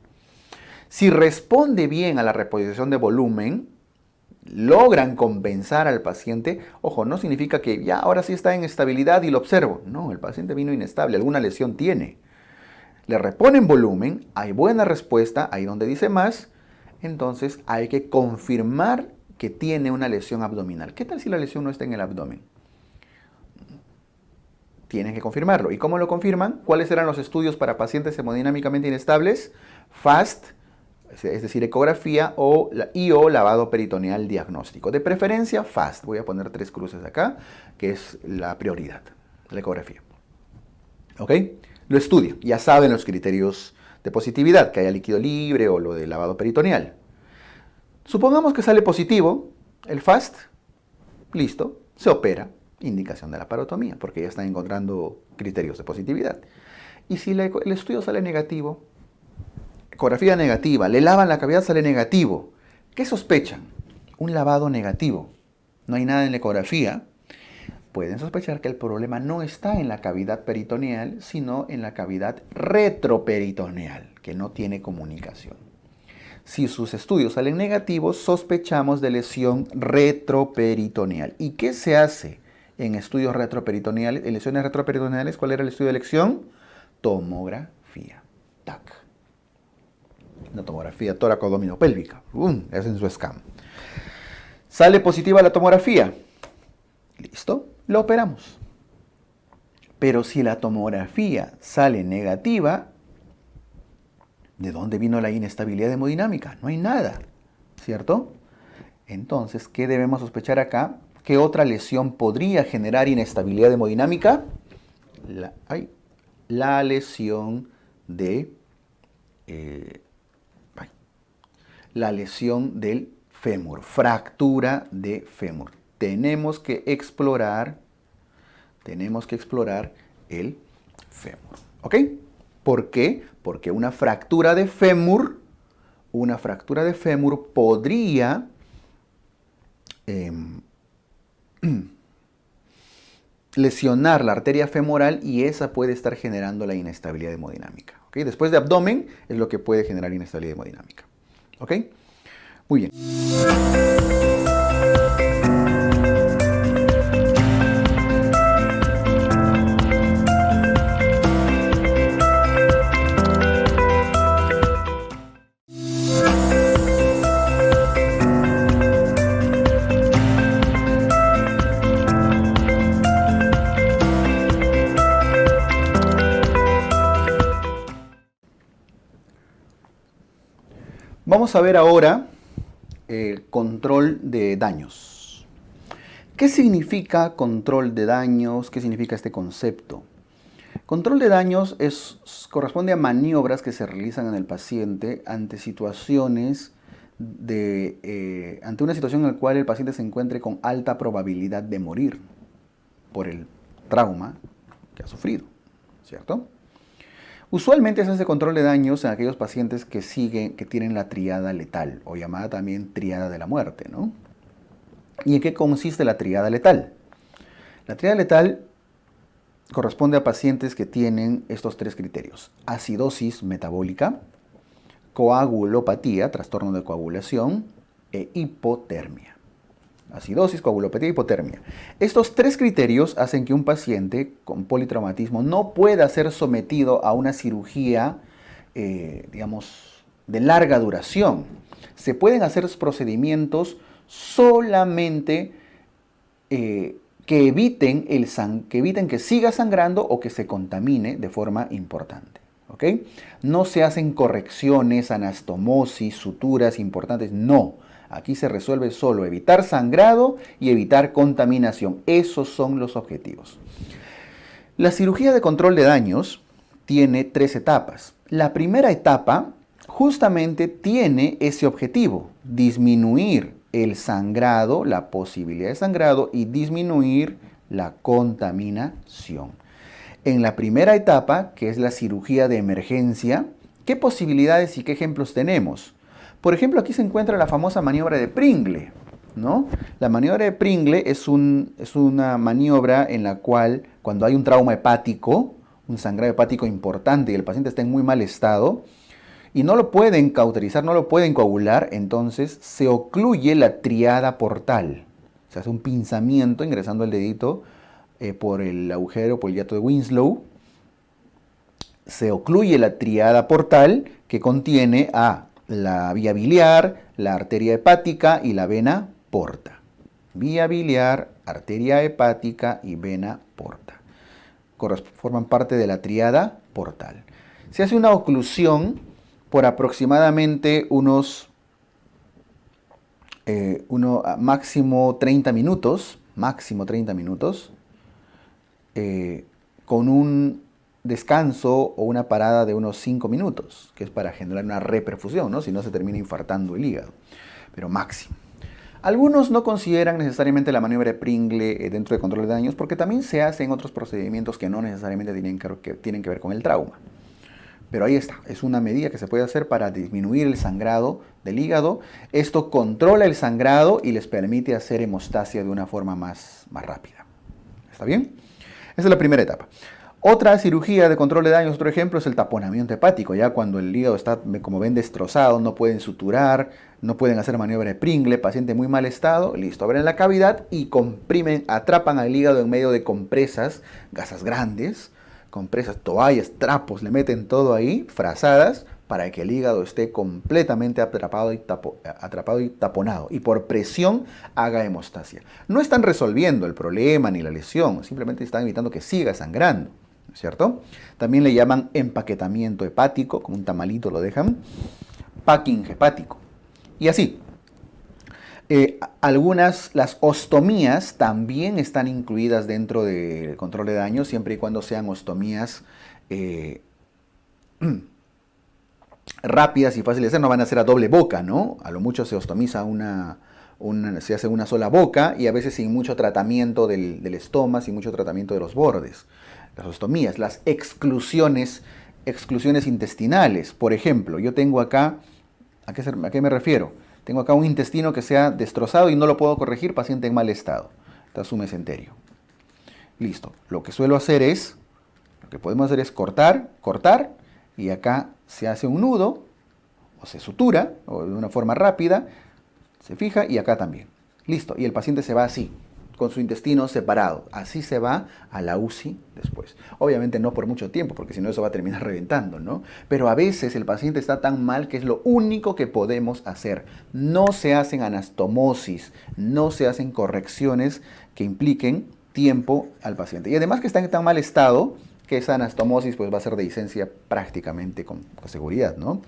Si responde bien a la reposición de volumen, logran compensar al paciente. Ojo, no significa que ya ahora sí está en estabilidad y lo observo. No, el paciente vino inestable, alguna lesión tiene. Le reponen volumen, hay buena respuesta, ahí donde dice más, entonces hay que confirmar que tiene una lesión abdominal. ¿Qué tal si la lesión no está en el abdomen? Tienen que confirmarlo. ¿Y cómo lo confirman? ¿Cuáles eran los estudios para pacientes hemodinámicamente inestables? FAST, es decir, ecografía, o lavado peritoneal diagnóstico. De preferencia, FAST. Voy a poner 3 cruces acá, que es la prioridad, la ecografía. ¿Ok? Lo estudian. Ya saben los criterios de positividad, que haya líquido libre o lo de lavado peritoneal. Supongamos que sale positivo el FAST, listo, se opera. Indicación de la laparotomía, porque ya están encontrando criterios de positividad. Y si el estudio sale negativo, ecografía negativa, le lavan la cavidad, sale negativo. ¿Qué sospechan? Un lavado negativo. No hay nada en la ecografía. Pueden sospechar que el problema no está en la cavidad peritoneal, sino en la cavidad retroperitoneal, que no tiene comunicación. Si sus estudios salen negativos, sospechamos de lesión retroperitoneal. ¿Y qué se hace en estudios retroperitoneales? En lesiones retroperitoneales, ¿cuál era el estudio de elección? Tomografía. TAC. Una tomografía tóraco-abdominopélvica. Hacen su scan. Sale positiva la tomografía. Listo, lo operamos. Pero si la tomografía sale negativa, ¿de dónde vino la inestabilidad hemodinámica? No hay nada, ¿cierto? Entonces, ¿qué debemos sospechar acá? ¿Qué otra lesión podría generar inestabilidad hemodinámica? La lesión de... la lesión del fémur, fractura de fémur. Tenemos que explorar el fémur, ¿ok? ¿Por qué? Porque una fractura de fémur podría lesionar la arteria femoral y esa puede estar generando la inestabilidad hemodinámica, ¿ok? Después de abdomen es lo que puede generar inestabilidad hemodinámica, ¿ok? Muy bien. Vamos a ver ahora el control de daños. ¿Qué significa control de daños? ¿Qué significa este concepto? Control de daños corresponde a maniobras que se realizan en el paciente ante situaciones ante una situación en la cual el paciente se encuentre con alta probabilidad de morir por el trauma que ha sufrido, ¿cierto? Usualmente se hace control de daños en aquellos pacientes que tienen la triada letal, o llamada también triada de la muerte, ¿no? ¿Y en qué consiste la triada letal? La triada letal corresponde a pacientes que tienen estos tres criterios: acidosis metabólica, coagulopatía, trastorno de coagulación, e hipotermia. Acidosis, coagulopatía y hipotermia. Estos tres criterios hacen que un paciente con politraumatismo no pueda ser sometido a una cirugía, digamos, de larga duración. Se pueden hacer procedimientos solamente que eviten que siga sangrando o que se contamine de forma importante, ¿ok? No se hacen correcciones, anastomosis, suturas importantes, no. Aquí se resuelve solo evitar sangrado y evitar contaminación. Esos son los objetivos. La cirugía de control de daños tiene 3 etapas. La primera etapa justamente tiene ese objetivo: disminuir el sangrado, la posibilidad de sangrado, y disminuir la contaminación. En la primera etapa, que es la cirugía de emergencia, ¿qué posibilidades y qué ejemplos tenemos? Por ejemplo, aquí se encuentra la famosa maniobra de Pringle, ¿no? La maniobra de Pringle es una maniobra en la cual, cuando hay un trauma hepático, un sangrado hepático importante y el paciente está en muy mal estado y no lo pueden cauterizar, no lo pueden coagular, entonces se ocluye la triada portal. Se hace un pinzamiento ingresando el dedito por el agujero, por el hiato de Winslow. Se ocluye la triada portal que contiene a la vía biliar, la arteria hepática y la vena porta. Vía biliar, arteria hepática y vena porta. Forman parte de la triada portal. Se hace una oclusión por aproximadamente máximo 30 minutos, con un descanso o una parada de unos 5 minutos, que es para generar una reperfusión, ¿no? Si no, se termina infartando el hígado, pero máximo. Algunos no consideran necesariamente la maniobra de Pringle dentro de control de daños porque también se hace en otros procedimientos que no necesariamente tienen que ver con el trauma. Pero ahí está, es una medida que se puede hacer para disminuir el sangrado del hígado. Esto controla el sangrado y les permite hacer hemostasia de una forma más rápida. ¿Está bien? Esa es la primera etapa. Otra cirugía de control de daños, otro ejemplo, es el taponamiento hepático. Ya cuando el hígado está, como ven, destrozado, no pueden suturar, no pueden hacer maniobra de Pringle, paciente en muy mal estado, listo, abren la cavidad y comprimen, atrapan al hígado en medio de compresas, gasas grandes, compresas, toallas, trapos, le meten todo ahí, frazadas, para que el hígado esté completamente atrapado y taponado y por presión haga hemostasia. No están resolviendo el problema ni la lesión, simplemente están evitando que siga sangrando, ¿cierto? También le llaman empaquetamiento hepático, con un tamalito lo dejan, packing hepático. Y así, las ostomías también están incluidas dentro del control de daño, siempre y cuando sean ostomías rápidas y fáciles de hacer, no van a ser a doble boca, ¿no? A lo mucho se ostomiza se hace una sola boca y a veces sin mucho tratamiento del estómago, sin mucho tratamiento de los bordes. Las ostomías, las exclusiones intestinales. Por ejemplo, yo tengo acá, ¿a qué me refiero? Tengo acá un intestino que se ha destrozado y no lo puedo corregir, paciente en mal estado. Está su mesenterio. Listo. Lo que podemos hacer es cortar, y acá se hace un nudo, o se sutura, o de una forma rápida, se fija, y acá también. Listo. Y el paciente se va así, con su intestino separado. Así se va a la UCI después. Obviamente no por mucho tiempo, porque si no eso va a terminar reventando, ¿no? Pero a veces el paciente está tan mal que es lo único que podemos hacer. No se hacen anastomosis, no se hacen correcciones que impliquen tiempo al paciente. Y además que está en tan mal estado, que esa anastomosis pues va a ser de licencia prácticamente con seguridad, ¿no?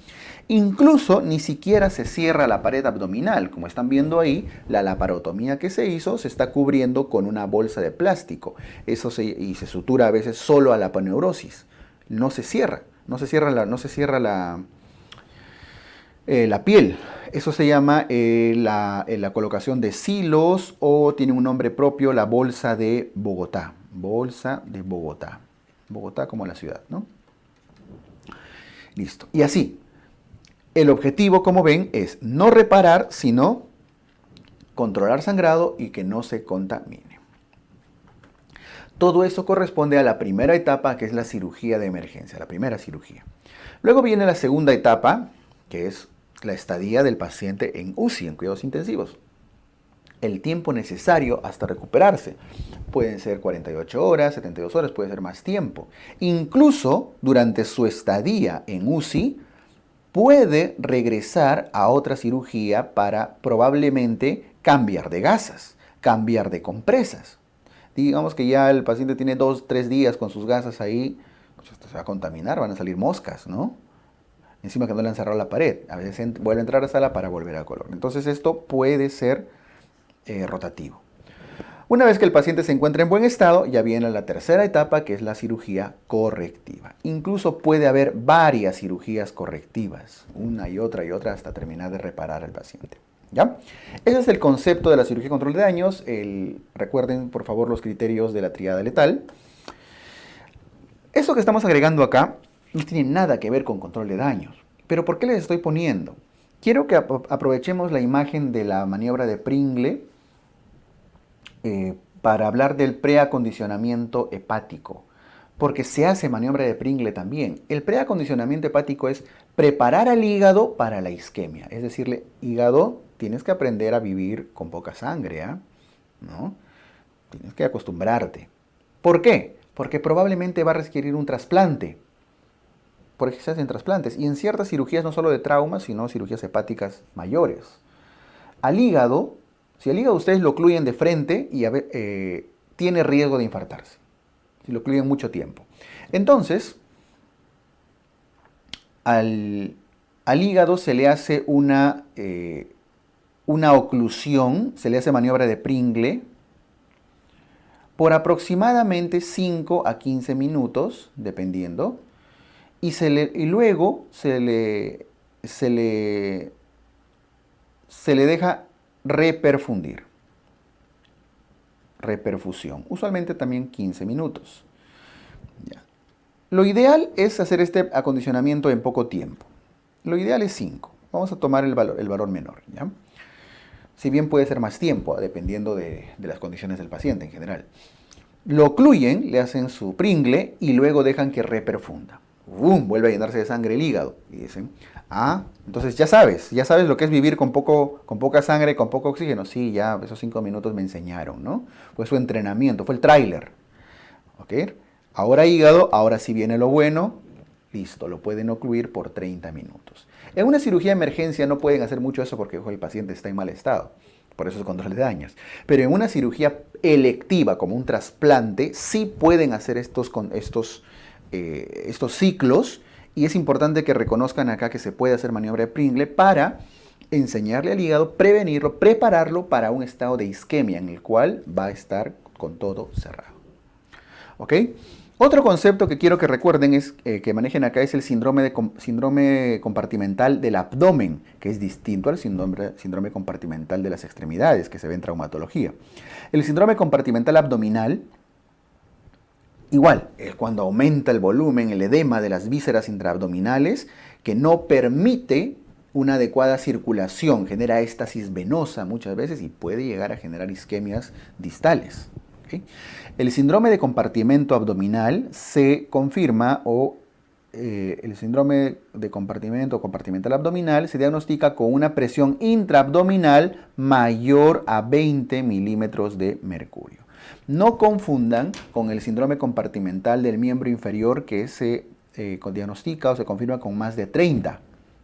Incluso ni siquiera se cierra la pared abdominal, como están viendo ahí, la laparotomía que se hizo se está cubriendo con una bolsa de plástico, y se sutura a veces solo a la aponeurosis, no se cierra la piel. Eso se llama la colocación de silos, o tiene un nombre propio, la bolsa de Bogotá. Bolsa de Bogotá. Bogotá como la ciudad, ¿no? Listo. Y así, el objetivo, como ven, es no reparar, sino controlar sangrado y que no se contamine. Todo eso corresponde a la primera etapa, que es la cirugía de emergencia, la primera cirugía. Luego viene la segunda etapa, que es la estadía del paciente en UCI, en cuidados intensivos. El tiempo necesario hasta recuperarse. Pueden ser 48 horas, 72 horas, puede ser más tiempo. Incluso durante su estadía en UCI, puede regresar a otra cirugía para probablemente cambiar de gasas, cambiar de compresas. Digamos que ya el paciente tiene 2, 3 días con sus gasas ahí, pues esto se va a contaminar, van a salir moscas, ¿no? Encima que no le han cerrado la pared, a veces vuelve a entrar a la sala para volver a color. Entonces esto puede ser rotativo. Una vez que el paciente se encuentra en buen estado, ya viene la tercera etapa, que es la cirugía correctiva. Incluso puede haber varias cirugías correctivas, una y otra, hasta terminar de reparar al paciente. ¿Ya? Ese es el concepto de la cirugía de control de daños. Recuerden, por favor, los criterios de la triada letal. Eso que estamos agregando acá no tiene nada que ver con control de daños. ¿Pero por qué les estoy poniendo? Quiero que aprovechemos la imagen de la maniobra de Pringle para hablar del preacondicionamiento hepático, porque se hace maniobra de Pringle también. El preacondicionamiento hepático es preparar al hígado para la isquemia, es decirle, hígado, tienes que aprender a vivir con poca sangre, ¿no? Tienes que acostumbrarte. ¿Por qué? Porque probablemente va a requerir un trasplante. Por eso se hacen trasplantes, y en ciertas cirugías no solo de traumas, sino cirugías hepáticas mayores. Al hígado, si el hígado ustedes lo ocluyen de frente, tiene riesgo de infartarse, si lo ocluyen mucho tiempo. Entonces, al hígado se le hace una oclusión, se le hace maniobra de Pringle por aproximadamente 5 a 15 minutos, dependiendo, y luego se le deja reperfundir. Reperfusión. Usualmente también 15 minutos. Ya. Lo ideal es hacer este acondicionamiento en poco tiempo. Lo ideal es 5. Vamos a tomar el valor menor, ¿ya? Si bien puede ser más tiempo, dependiendo de las condiciones del paciente en general. Lo ocluyen, le hacen su pringle y luego dejan que reperfunda. ¡Bum! Vuelve a llenarse de sangre el hígado. Y dicen, ah, entonces ya sabes lo que es vivir con poca sangre, con poco oxígeno. Sí, ya esos 5 minutos me enseñaron, ¿no? Fue su entrenamiento, fue el tráiler. ¿Ok? Ahora hígado, ahora sí viene lo bueno. Listo, lo pueden ocluir por 30 minutos. En una cirugía de emergencia no pueden hacer mucho eso porque el paciente está en mal estado. Por eso es control de daños. Pero en una cirugía electiva, como un trasplante, sí pueden hacer estos ciclos. Y es importante que reconozcan acá que se puede hacer maniobra de Pringle para enseñarle al hígado, prevenirlo, prepararlo para un estado de isquemia en el cual va a estar con todo cerrado. ¿Ok? Otro concepto que quiero que recuerden es que manejen acá es el síndrome compartimental del abdomen, que es distinto al síndrome compartimental de las extremidades, que se ve en traumatología. El síndrome compartimental abdominal, igual, es cuando aumenta el volumen, el edema de las vísceras intraabdominales, que no permite una adecuada circulación, genera éstasis venosa muchas veces y puede llegar a generar isquemias distales. ¿Okay? El síndrome de compartimento abdominal se confirma el síndrome de compartimento o compartimental abdominal se diagnostica con una presión intraabdominal mayor a 20 milímetros de mercurio. No confundan con el síndrome compartimental del miembro inferior que se diagnostica o se confirma con más de 30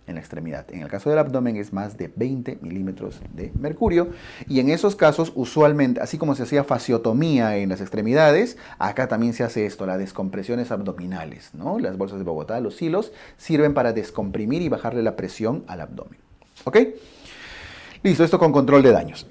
en la extremidad. En el caso del abdomen es más de 20 milímetros de mercurio y en esos casos usualmente, así como se hacía fasciotomía en las extremidades, acá también se hace esto, las descompresiones abdominales, ¿no? Las bolsas de Bogotá, los hilos, sirven para descomprimir y bajarle la presión al abdomen. ¿Ok? Listo, esto con control de daños.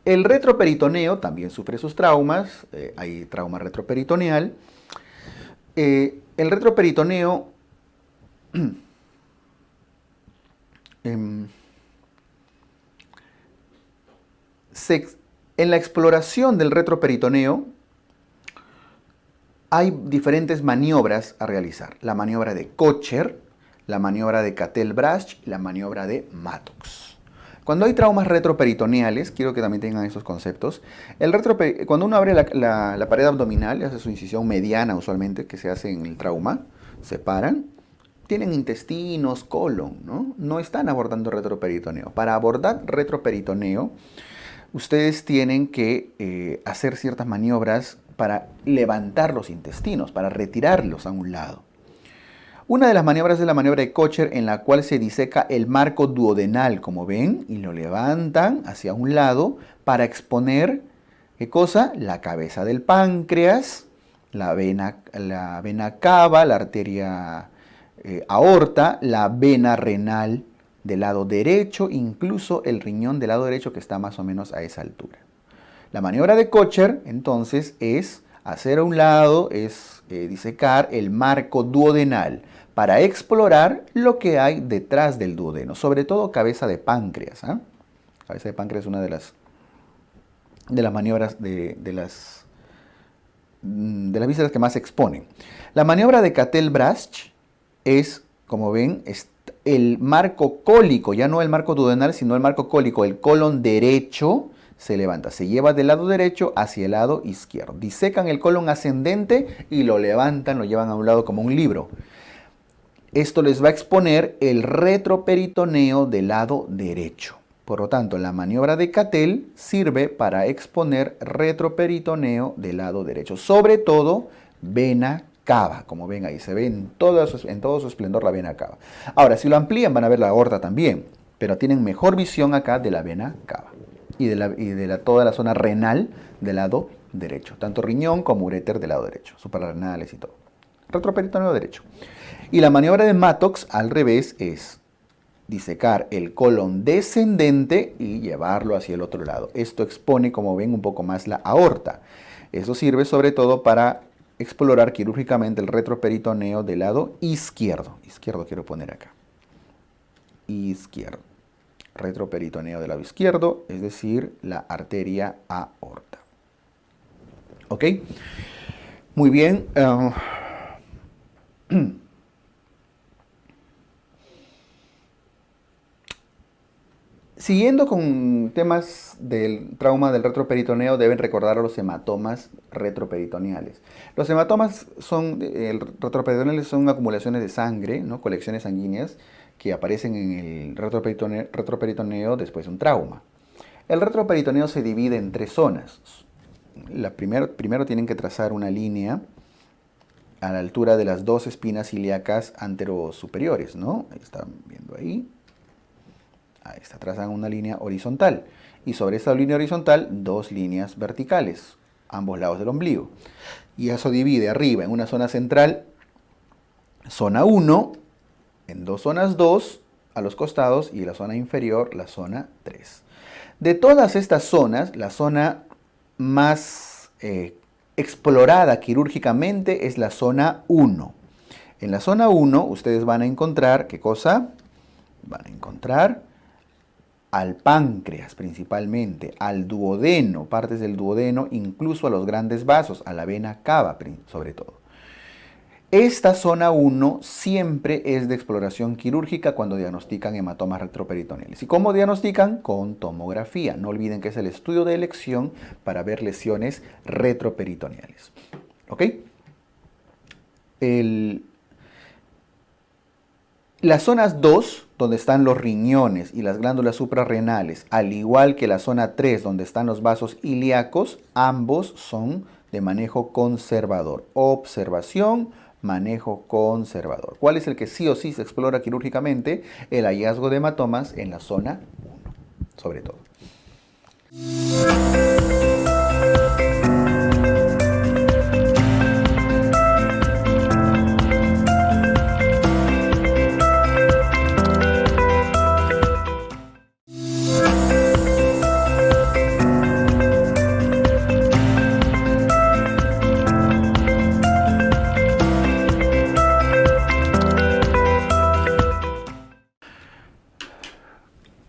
El retroperitoneo también sufre sus traumas, hay trauma retroperitoneal. El retroperitoneo en la exploración del retroperitoneo hay diferentes maniobras a realizar. La maniobra de Kocher, la maniobra de Cattell-Brach y la maniobra de Mattox. Cuando hay traumas retroperitoneales, quiero que también tengan esos conceptos, cuando uno abre la pared abdominal, hace su incisión mediana usualmente, que se hace en el trauma, separan, tienen intestinos, colon, ¿no? No están abordando retroperitoneo. Para abordar retroperitoneo, ustedes tienen que hacer ciertas maniobras para levantar los intestinos, para retirarlos a un lado. Una de las maniobras es la maniobra de Kocher, en la cual se diseca el marco duodenal, como ven, y lo levantan hacia un lado para exponer, ¿qué cosa? La cabeza del páncreas, la vena cava, la arteria aorta, la vena renal del lado derecho, incluso el riñón del lado derecho que está más o menos a esa altura. La maniobra de Kocher, entonces, es hacer a un lado, es disecar el marco duodenal para explorar lo que hay detrás del duodeno, sobre todo cabeza de páncreas. ¿Eh? Cabeza de páncreas es una de las maniobras de las vísceras que más se exponen. La maniobra de Cattell-Brach es, como ven, el marco cólico, ya no el marco duodenal, sino el marco cólico, el colon derecho se levanta, se lleva del lado derecho hacia el lado izquierdo. Disecan el colon ascendente y lo levantan, lo llevan a un lado como un libro. Esto les va a exponer el retroperitoneo del lado derecho. Por lo tanto, la maniobra de Cattell sirve para exponer retroperitoneo del lado derecho. Sobre todo, vena cava. Como ven ahí, se ve en todo su esplendor la vena cava. Ahora, si lo amplían, van a ver la aorta también. Pero tienen mejor visión acá de la vena cava. Y de toda la zona renal del lado derecho. Tanto riñón como uréter del lado derecho. Suprarrenales y todo. Retroperitoneo derecho. Y la maniobra de Mattox, al revés, es disecar el colon descendente y llevarlo hacia el otro lado. Esto expone, como ven, un poco más la aorta. Eso sirve sobre todo para explorar quirúrgicamente el retroperitoneo del lado izquierdo. Izquierdo quiero poner acá. Izquierdo. Retroperitoneo del lado izquierdo, es decir, la arteria aorta. ¿Ok? Muy bien. Siguiendo con temas del trauma del retroperitoneo, deben recordar los hematomas retroperitoneales. Los hematomas retroperitoneales son acumulaciones de sangre, ¿no? Colecciones sanguíneas que aparecen en el retroperitoneo después de un trauma. El retroperitoneo se divide en 3 zonas. Primero tienen que trazar una línea a la altura de las 2 espinas ilíacas anterosuperiores, ¿no? Están viendo ahí. Ahí está, trazan una línea horizontal. Y sobre esa línea horizontal, 2 líneas verticales, ambos lados del ombligo. Y eso divide arriba en una zona central, zona 1, en 2 zonas 2, a los costados, y la zona inferior, la zona 3. De todas estas zonas, la zona más explorada quirúrgicamente es la zona 1. En la zona 1 ustedes van a encontrar, ¿qué cosa? Van a encontrar al páncreas principalmente, al duodeno, partes del duodeno, incluso a los grandes vasos, a la vena cava sobre todo. Esta zona 1 siempre es de exploración quirúrgica cuando diagnostican hematomas retroperitoneales. ¿Y cómo diagnostican? Con tomografía. No olviden que es el estudio de elección para ver lesiones retroperitoneales. ¿Ok? Las zonas 2, donde están los riñones y las glándulas suprarrenales, al igual que la zona 3, donde están los vasos ilíacos, ambos son de manejo conservador. Observación, manejo conservador. ¿Cuál es el que sí o sí se explora quirúrgicamente? El hallazgo de hematomas en la zona 1, sobre todo.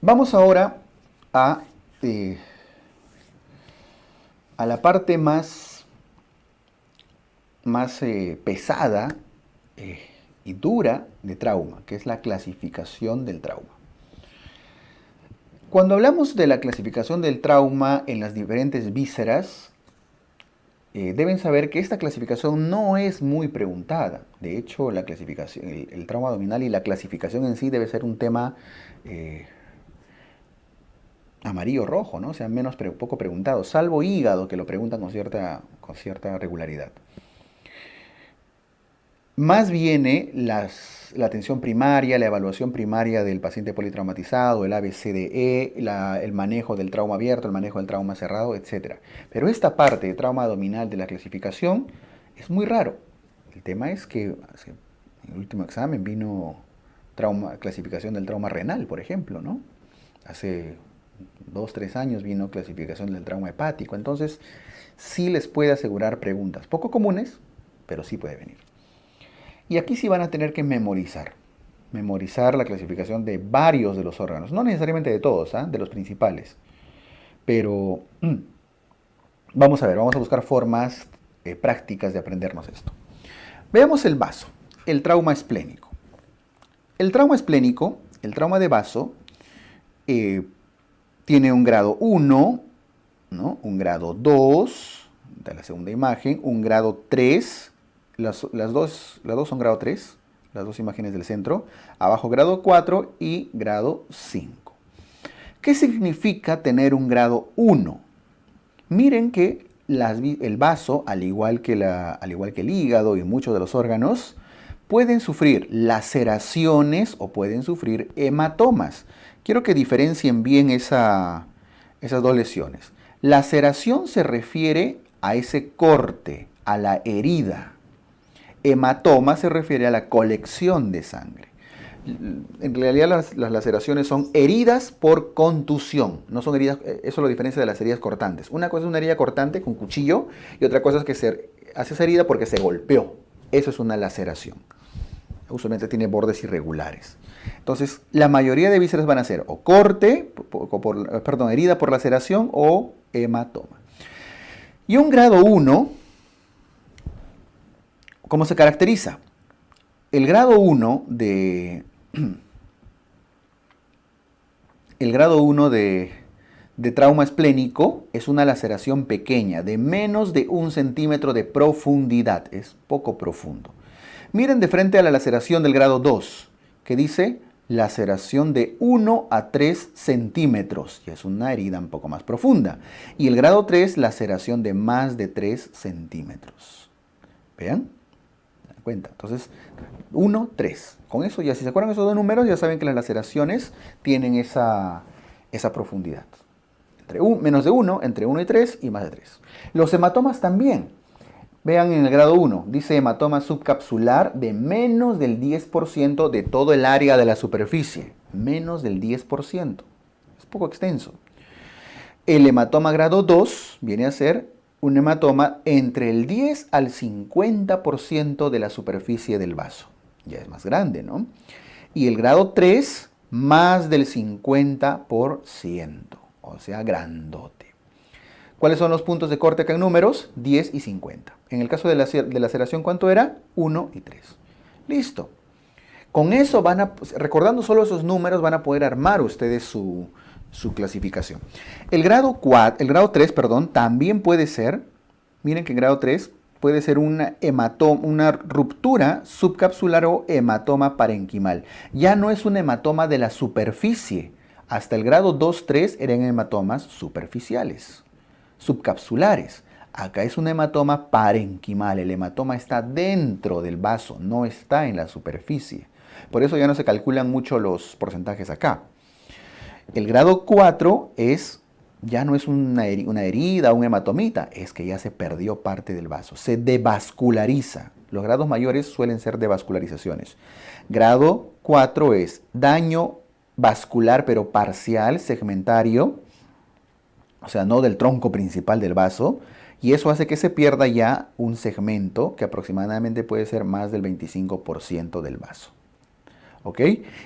Vamos ahora a la parte más pesada y dura de trauma, que es la clasificación del trauma. Cuando hablamos de la clasificación del trauma en las diferentes vísceras, deben saber que esta clasificación no es muy preguntada. De hecho, la clasificación, el trauma abdominal y la clasificación en sí debe ser un tema amarillo-rojo, ¿no? O sea, poco preguntado, salvo hígado, que lo preguntan con cierta regularidad. Más viene la atención primaria, la evaluación primaria del paciente politraumatizado, el ABCDE, el manejo del trauma abierto, el manejo del trauma cerrado, etc. Pero esta parte de trauma abdominal de la clasificación es muy raro. El tema es que en el último examen vino clasificación del trauma renal, por ejemplo, ¿no? Hace 2, 3 años vino clasificación del trauma hepático. Entonces, sí les puede asegurar preguntas poco comunes, pero sí puede venir. Y aquí sí van a tener que memorizar la clasificación de varios de los órganos, no necesariamente de todos, de los principales. Pero vamos a buscar formas prácticas de aprendernos esto. Veamos el vaso, el trauma esplénico. El trauma esplénico, el trauma de vaso, tiene un grado 1, ¿no? Un grado 2, de la segunda imagen, un grado 3, las dos son grado 3, las dos imágenes del centro, abajo grado 4 y grado 5. ¿Qué significa tener un grado 1? Miren que el vaso, al igual que el hígado y muchos de los órganos, pueden sufrir laceraciones o pueden sufrir hematomas. Quiero que diferencien bien esas dos lesiones. Laceración se refiere a ese corte, a la herida. Hematoma se refiere a la colección de sangre. En realidad las laceraciones son heridas por contusión, no son heridas, eso lo diferencia de las heridas cortantes. Una cosa es una herida cortante con cuchillo y otra cosa es que hace esa herida porque se golpeó. Eso es una laceración. Usualmente tiene bordes irregulares. Entonces, la mayoría de vísceras van a ser o corte, herida por laceración o hematoma. Y un grado 1, ¿cómo se caracteriza? El grado 1 de trauma esplénico es una laceración pequeña, de menos de 1 centímetro de profundidad. Es poco profundo. Miren de frente a la laceración del grado 2, que dice laceración de 1 a 3 centímetros. Ya es una herida un poco más profunda. Y el grado 3, laceración de más de 3 centímetros. ¿Vean? ¿Se dan cuenta? Entonces, 1, 3. Con eso, ya si se acuerdan esos dos números, ya saben que las laceraciones tienen esa profundidad. Menos de 1, entre 1 y 3 y más de 3. Los hematomas también. Vean en el grado 1, dice hematoma subcapsular de menos del 10% de todo el área de la superficie. Menos del 10%. Es poco extenso. El hematoma grado 2 viene a ser un hematoma entre el 10 al 50% de la superficie del vaso. Ya es más grande, ¿no? Y el grado 3, más del 50%. O sea, grandote. ¿Cuáles son los puntos de corte acá en números? 10 y 50. En el caso de la laceración, ¿cuánto era? 1 y 3. Listo. Con eso recordando solo esos números, van a poder armar ustedes su clasificación. El grado 3, también puede ser, miren que en grado 3 puede ser una ruptura subcapsular o hematoma parenquimal. Ya no es un hematoma de la superficie. Hasta el grado 2, 3 eran hematomas superficiales, subcapsulares. Acá es un hematoma parenquimal. El hematoma está dentro del vaso, no está en la superficie. Por eso ya no se calculan mucho los porcentajes acá. El grado 4 ya no es una herida, un hematomita, es que ya se perdió parte del vaso, se devasculariza. Los grados mayores suelen ser devascularizaciones. Grado 4 es daño vascular pero parcial, segmentario, o sea, no del tronco principal del vaso, y eso hace que se pierda ya un segmento que aproximadamente puede ser más del 25% del vaso. ¿Ok?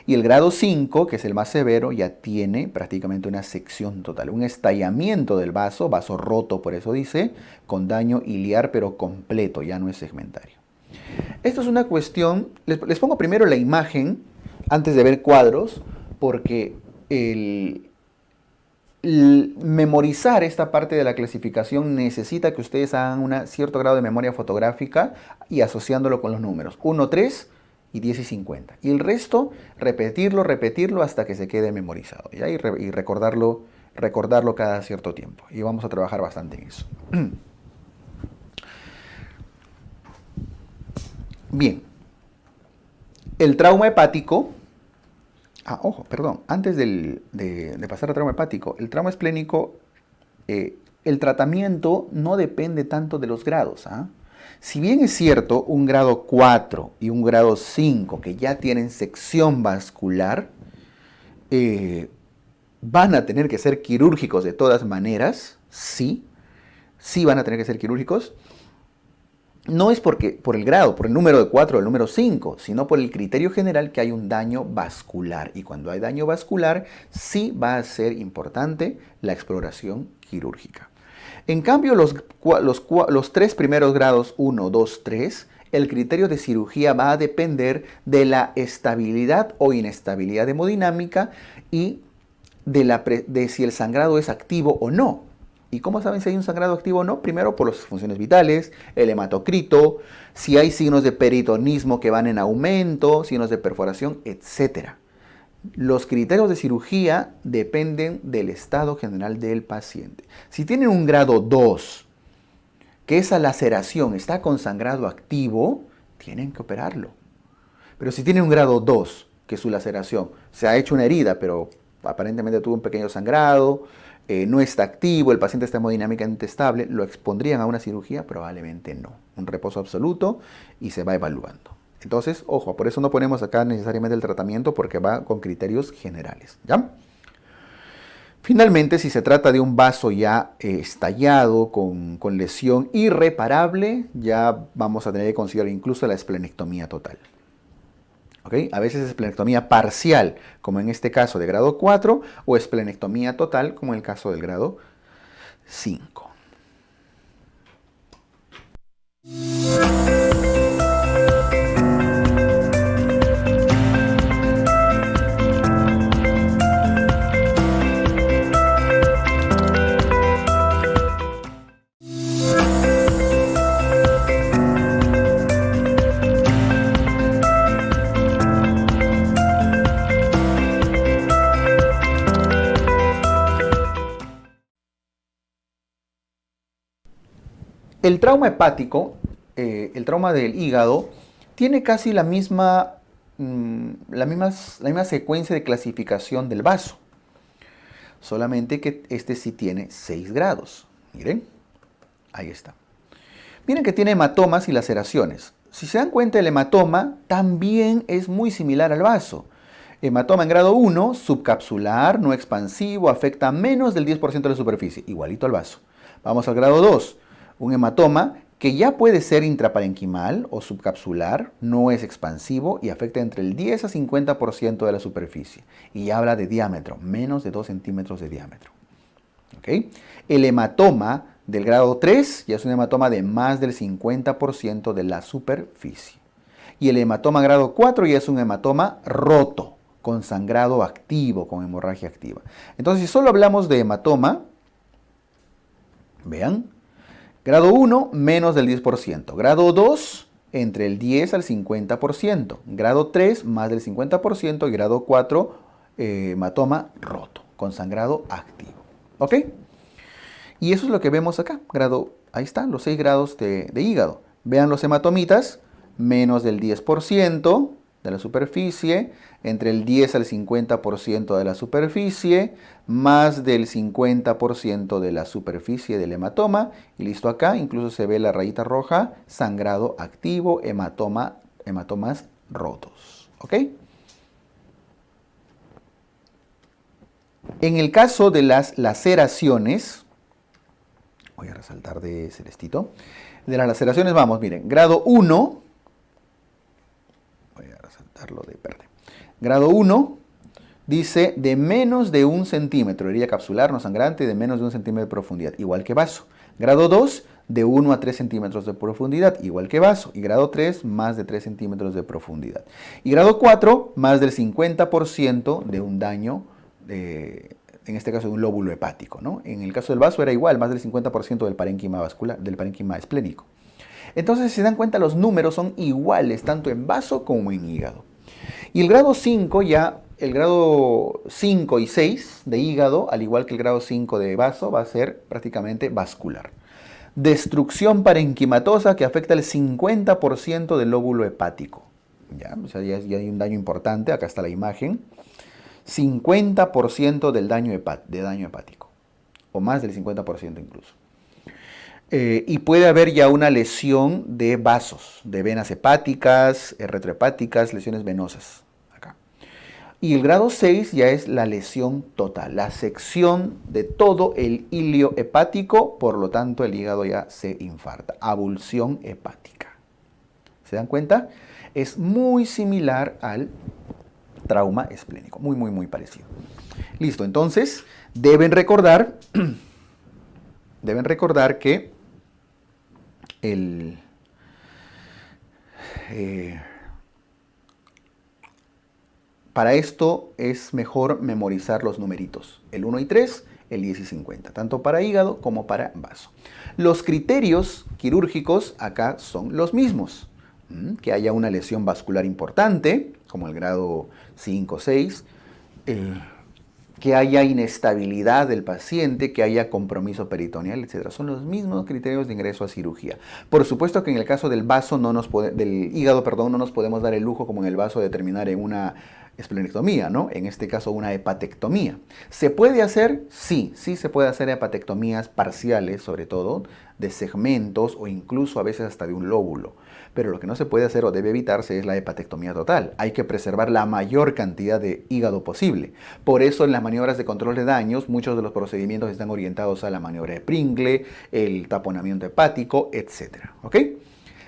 Y el grado 5, que es el más severo, ya tiene prácticamente una sección total, un estallamiento del vaso roto, por eso dice, con daño iliar pero completo, ya no es segmentario. Esto es una cuestión, les pongo primero la imagen antes de ver cuadros, porque memorizar esta parte de la clasificación necesita que ustedes hagan un cierto grado de memoria fotográfica y asociándolo con los números 1, 3 y 10 y 50. Y el resto, repetirlo hasta que se quede memorizado. ¿Ya? Y recordarlo cada cierto tiempo. Y vamos a trabajar bastante en eso. Bien. El trauma hepático. Ojo, perdón. Antes de pasar al trauma hepático, el trauma esplénico, el tratamiento no depende tanto de los grados. Si bien es cierto, un grado 4 y un grado 5 que ya tienen sección vascular, van a tener que ser quirúrgicos de todas maneras, sí van a tener que ser quirúrgicos. No es por el grado, por el número de 4 o el número 5, sino por el criterio general que hay un daño vascular. Y cuando hay daño vascular, sí va a ser importante la exploración quirúrgica. En cambio, los 3 primeros grados, 1, 2, 3, el criterio de cirugía va a depender de la estabilidad o inestabilidad hemodinámica y de si el sangrado es activo o no. ¿Y cómo saben si hay un sangrado activo o no? Primero por las funciones vitales, el hematocrito, si hay signos de peritonismo que van en aumento, signos de perforación, etc. Los criterios de cirugía dependen del estado general del paciente. Si tienen un grado 2, que esa laceración está con sangrado activo, tienen que operarlo. Pero si tienen un grado 2, que su laceración se ha hecho una herida, pero aparentemente tuvo un pequeño sangrado, no está activo, el paciente está hemodinámicamente estable, ¿lo expondrían a una cirugía? Probablemente no. Un reposo absoluto y se va evaluando. Entonces, ojo, por eso no ponemos acá necesariamente el tratamiento porque va con criterios generales, ¿ya? Finalmente, si se trata de un vaso ya estallado, con lesión irreparable, ya vamos a tener que considerar incluso la esplenectomía total. ¿Okay? A veces esplenectomía parcial, como en este caso de grado 4, o esplenectomía total, como en el caso del grado 5. El trauma hepático, el trauma del hígado, tiene casi la misma secuencia de clasificación del vaso. Solamente que este sí tiene 6 grados. Miren, ahí está. Miren que tiene hematomas y laceraciones. Si se dan cuenta, el hematoma también es muy similar al vaso. Hematoma en grado 1, subcapsular, no expansivo, afecta menos del 10% de la superficie, igualito al vaso. Vamos al grado 2, un hematoma que ya puede ser intraparenquimal o subcapsular, no es expansivo y afecta entre el 10 a 50% de la superficie. Y habla de diámetro, menos de 2 centímetros de diámetro. ¿Okay? El hematoma del grado 3 ya es un hematoma de más del 50% de la superficie. Y el hematoma grado 4 ya es un hematoma roto, con sangrado activo, con hemorragia activa. Entonces, si solo hablamos de hematoma, vean, grado 1, menos del 10%. Grado 2, entre el 10 al 50%. Grado 3, más del 50%. Y grado 4, hematoma roto, con sangrado activo. ¿Ok? Y eso es lo que vemos acá. Ahí están los 6 grados de hígado. Vean los hematomitas, menos del 10% de la superficie, entre el 10 al 50% de la superficie, más del 50% de la superficie del hematoma. Y listo acá, incluso se ve la rayita roja, sangrado activo, hematomas rotos. ¿Ok? En el caso de las laceraciones, voy a resaltar de celestito, de las laceraciones vamos, miren, grado 1, voy a resaltarlo de verde, grado 1 dice de menos de 1 centímetro, herida capsular no sangrante de menos de 1 centímetro de profundidad, igual que vaso. Grado 2, de 1 a 3 centímetros de profundidad, igual que vaso. Y grado 3, más de 3 centímetros de profundidad. Y grado 4, más del 50% de un daño, en este caso de un lóbulo hepático, ¿no? En el caso del vaso era igual, más del 50% del parénquima vascular, del parénquima esplénico. Entonces, si se dan cuenta, los números son iguales, tanto en vaso como en hígado. Y el grado 5 ya, el grado 5 y 6 de hígado, al igual que el grado 5 de vaso, va a ser prácticamente vascular. Destrucción parenquimatosa que afecta el 50% del lóbulo hepático. ¿Ya? O sea, ya hay un daño importante, acá está la imagen. 50% del daño hepático, o más del 50% incluso. Y puede haber ya una lesión de vasos, de venas hepáticas, retrohepáticas, lesiones venosas. Acá. Y el grado 6 ya es la lesión total, la sección de todo el hilio hepático, por lo tanto el hígado ya se infarta. Abulsión hepática. ¿Se dan cuenta? Es muy similar al trauma esplénico, muy parecido. Listo, entonces deben recordar que para esto es mejor memorizar los numeritos, el 1 y 3, el 10 y 50, tanto para hígado como para vaso. Los criterios quirúrgicos acá son los mismos. Que haya una lesión vascular importante, como el grado 5 o 6, que haya inestabilidad del paciente, que haya compromiso peritoneal, etc. Son los mismos criterios de ingreso a cirugía. Por supuesto que en el caso del vaso del hígado, no nos podemos dar el lujo, como en el vaso, de terminar en una esplenectomía, ¿no? En este caso una hepatectomía. ¿Se puede hacer? Sí, sí se puede hacer hepatectomías parciales, sobre todo, de segmentos o incluso a veces hasta de un lóbulo. Pero lo que no se puede hacer o debe evitarse es la hepatectomía total. Hay que preservar la mayor cantidad de hígado posible. Por eso en las maniobras de control de daños, muchos de los procedimientos están orientados a la maniobra de Pringle, el taponamiento hepático, etc. ¿Ok?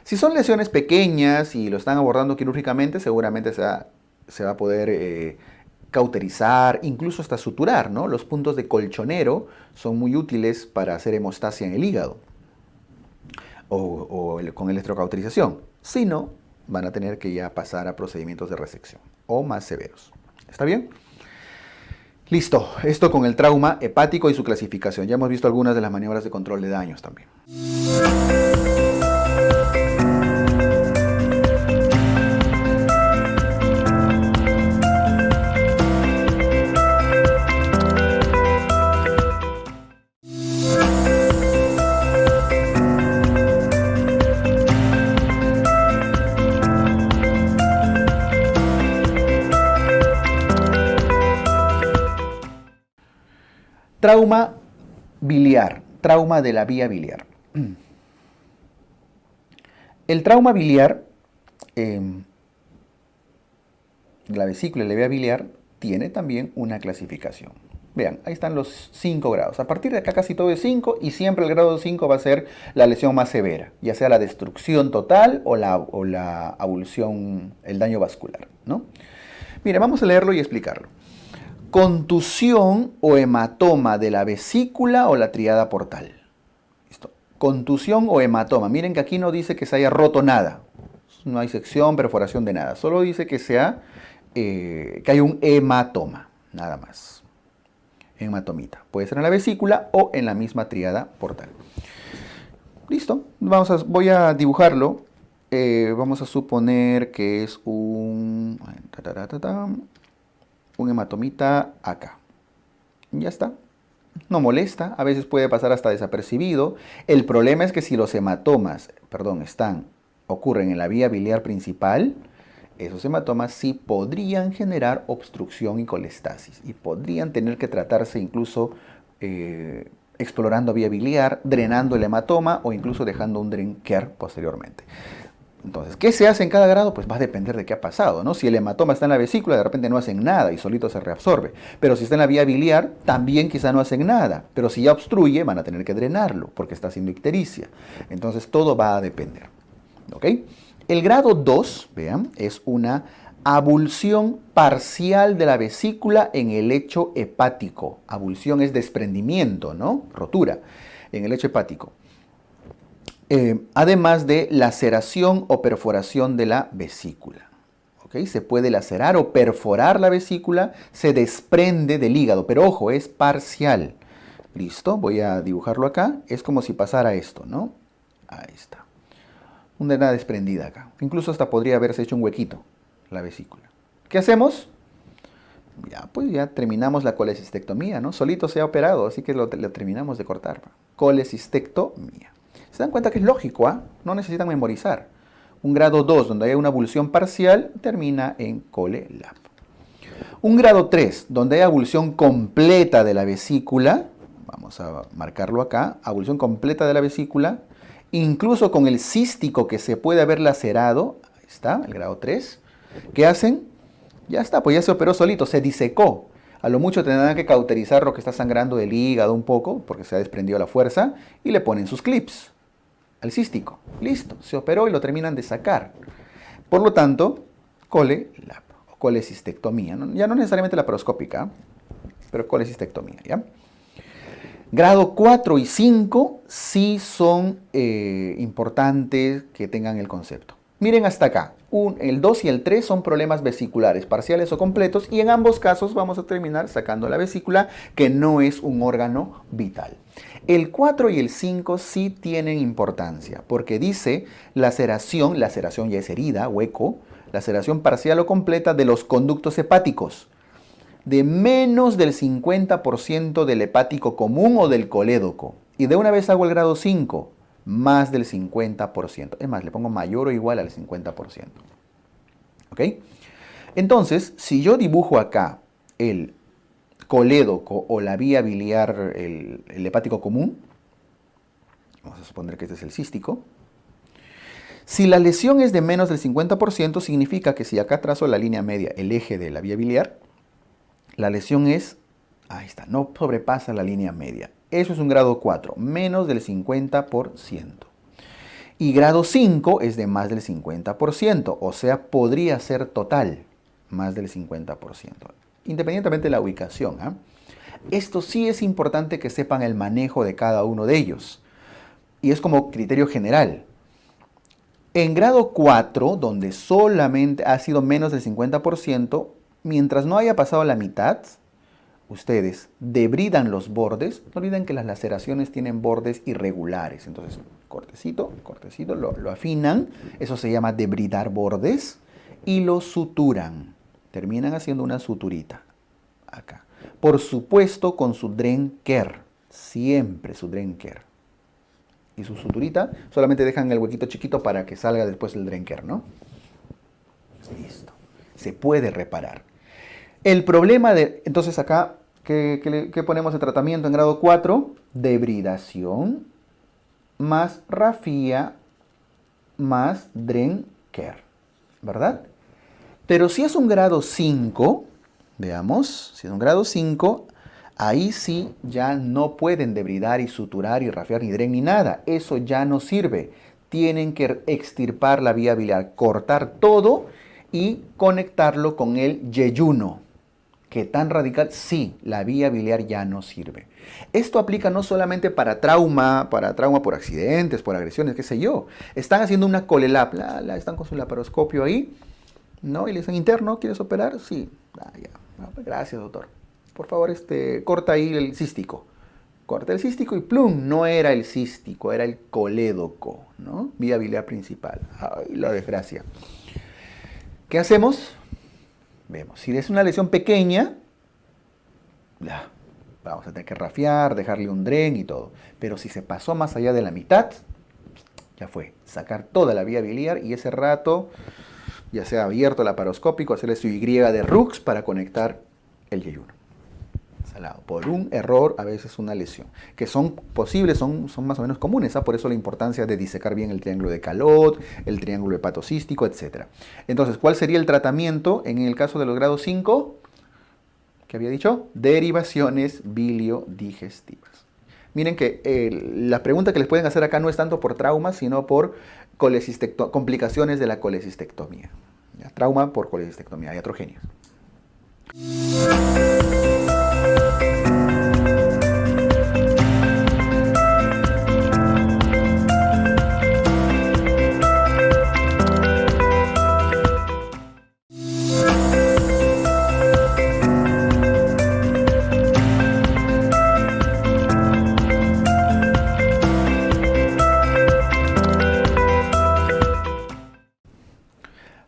Si son lesiones pequeñas y lo están abordando quirúrgicamente, seguramente se va a poder cauterizar, incluso hasta suturar, ¿no? Los puntos de colchonero son muy útiles para hacer hemostasia en el hígado con electrocauterización. Si no, van a tener que ya pasar a procedimientos de resección o más severos. ¿Está bien? Listo, esto con el trauma hepático y su clasificación. Ya hemos visto algunas de las maniobras de control de daños también. Trauma biliar, trauma de la vía biliar. El trauma biliar, la vesícula y la vía biliar, tiene también una clasificación. Vean, ahí están los 5 grados. A partir de acá casi todo es 5 y siempre el grado 5 va a ser la lesión más severa, ya sea la destrucción total o la abulsión, el daño vascular, ¿no? Mire, vamos a leerlo y explicarlo. Contusión o hematoma de la vesícula o la tríada portal. ¿Listo? Contusión o hematoma. Miren que aquí no dice que se haya roto nada. No hay sección, perforación de nada. Solo dice que que hay un hematoma. Nada más. Hematomita. Puede ser en la vesícula o en la misma tríada portal. Listo. Voy a dibujarlo. Vamos a suponer que es un hematomita acá. Ya está. No molesta, a veces puede pasar hasta desapercibido. El problema es que si los hematomas, ocurren en la vía biliar principal, esos hematomas sí podrían generar obstrucción y colestasis y podrían tener que tratarse incluso explorando vía biliar, drenando el hematoma o incluso dejando un drenker posteriormente. Entonces, ¿qué se hace en cada grado? Pues va a depender de qué ha pasado, ¿no? Si el hematoma está en la vesícula, de repente no hacen nada y solito se reabsorbe. Pero si está en la vía biliar, también quizá no hacen nada. Pero si ya obstruye, van a tener que drenarlo porque está haciendo ictericia. Entonces, todo va a depender. ¿Ok? El grado 2, vean, es una abulsión parcial de la vesícula en el lecho hepático. Abulsión es desprendimiento, ¿no? Rotura en el lecho hepático. Además de laceración o perforación de la vesícula. ¿Okay? Se puede lacerar o perforar la vesícula, se desprende del hígado, pero ojo, es parcial. Listo, voy a dibujarlo acá. Es como si pasara esto, ¿no? Ahí está. Una desprendida acá. Incluso hasta podría haberse hecho un huequito, la vesícula. ¿Qué hacemos? Ya, pues ya terminamos la colecistectomía, ¿no? Solito se ha operado, así que lo terminamos de cortar. Colecistectomía. Se dan cuenta que es lógico, ¿ah? No necesitan memorizar. Un grado 2, donde hay una abulsión parcial, termina en cole-lap. Un grado 3, donde hay abulsión completa de la vesícula, vamos a marcarlo acá, abulsión completa de la vesícula, incluso con el cístico que se puede haber lacerado, ahí está, el grado 3. ¿Qué hacen? Ya está, pues ya se operó solito, se disecó. A lo mucho tendrán que cauterizar lo que está sangrando del hígado un poco, porque se ha desprendido la fuerza, y le ponen sus clips al cístico. Listo, se operó y lo terminan de sacar. Por lo tanto, cole-lap o colecistectomía, ¿no? Ya no necesariamente laparoscópica, pero colecistectomía, ¿ya? Grado 4 y 5 sí son importantes que tengan el concepto. Miren hasta acá, el 2 y el 3 son problemas vesiculares, parciales o completos, y en ambos casos vamos a terminar sacando la vesícula, que no es un órgano vital. El 4 y el 5 sí tienen importancia, porque dice laceración ya es herida, hueco, laceración parcial o completa de los conductos hepáticos, de menos del 50% del hepático común o del colédoco. Y de una vez hago el grado 5, más del 50%. Es más, le pongo mayor o igual al 50%. ¿Ok? Entonces, si yo dibujo acá el colédoco o la vía biliar, el hepático común, vamos a suponer que este es el cístico. Si la lesión es de menos del 50%, significa que si acá trazo la línea media, el eje de la vía biliar, la lesión es, ahí está, no sobrepasa la línea media. Eso es un grado 4, menos del 50%. Y grado 5 es de más del 50%, o sea, podría ser total, más del 50%, independientemente de la ubicación. Esto sí es importante que sepan el manejo de cada uno de ellos. Y es como criterio general. En grado 4, donde solamente ha sido menos del 50%, mientras no haya pasado la mitad, ustedes debridan los bordes. No olviden que las laceraciones tienen bordes irregulares. Entonces, cortecito, cortecito, lo afinan. Eso se llama debridar bordes. Y lo suturan. Terminan haciendo una suturita. Acá. Por supuesto, con su Drenker. Siempre su Drenker. Y su suturita, solamente dejan el huequito chiquito para que salga después el Drenker, ¿no? Listo. Se puede reparar. El problema de... Entonces acá, ¿qué ponemos de tratamiento en grado 4? Debridación más rafía más Drenker, ¿verdad? Pero si es un grado 5, veamos, si es un grado 5... ahí sí ya no pueden debridar y suturar y rafiar ni dren ni nada. Eso ya no sirve. Tienen que extirpar la vía biliar, cortar todo y conectarlo con el yeyuno. ¿Qué tan radical? Sí, la vía biliar ya no sirve. Esto aplica no solamente para trauma por accidentes, por agresiones, qué sé yo. Están haciendo una colelap, están con su laparoscopio ahí, ¿no? Y le dicen, interno, ¿quieres operar? Sí. Ya. Gracias, doctor. Por favor, corta ahí el cístico. Corta el cístico y plum, no era el cístico, era el colédoco, ¿no? Vía biliar principal. Ay, la desgracia. ¿Qué hacemos? Vemos, si es una lesión pequeña, vamos a tener que rafiar, dejarle un dren y todo. Pero si se pasó más allá de la mitad, ya fue. Sacar toda la vía biliar y ese rato, ya sea abierto laparoscópico, hacerle su Y de Rux para conectar el yeyuno. Por un error, a veces una lesión, que son posibles, son más o menos comunes, por eso la importancia de disecar bien el triángulo de Calot, el triángulo hepatocístico, etc. Entonces, ¿cuál sería el tratamiento en el caso de los grados 5? ¿Qué había dicho? Derivaciones biliodigestivas. Miren que la pregunta que les pueden hacer acá no es tanto por trauma, sino por complicaciones de la colecistectomía. ¿Ya? Trauma por colecistectomía, iatrogenias.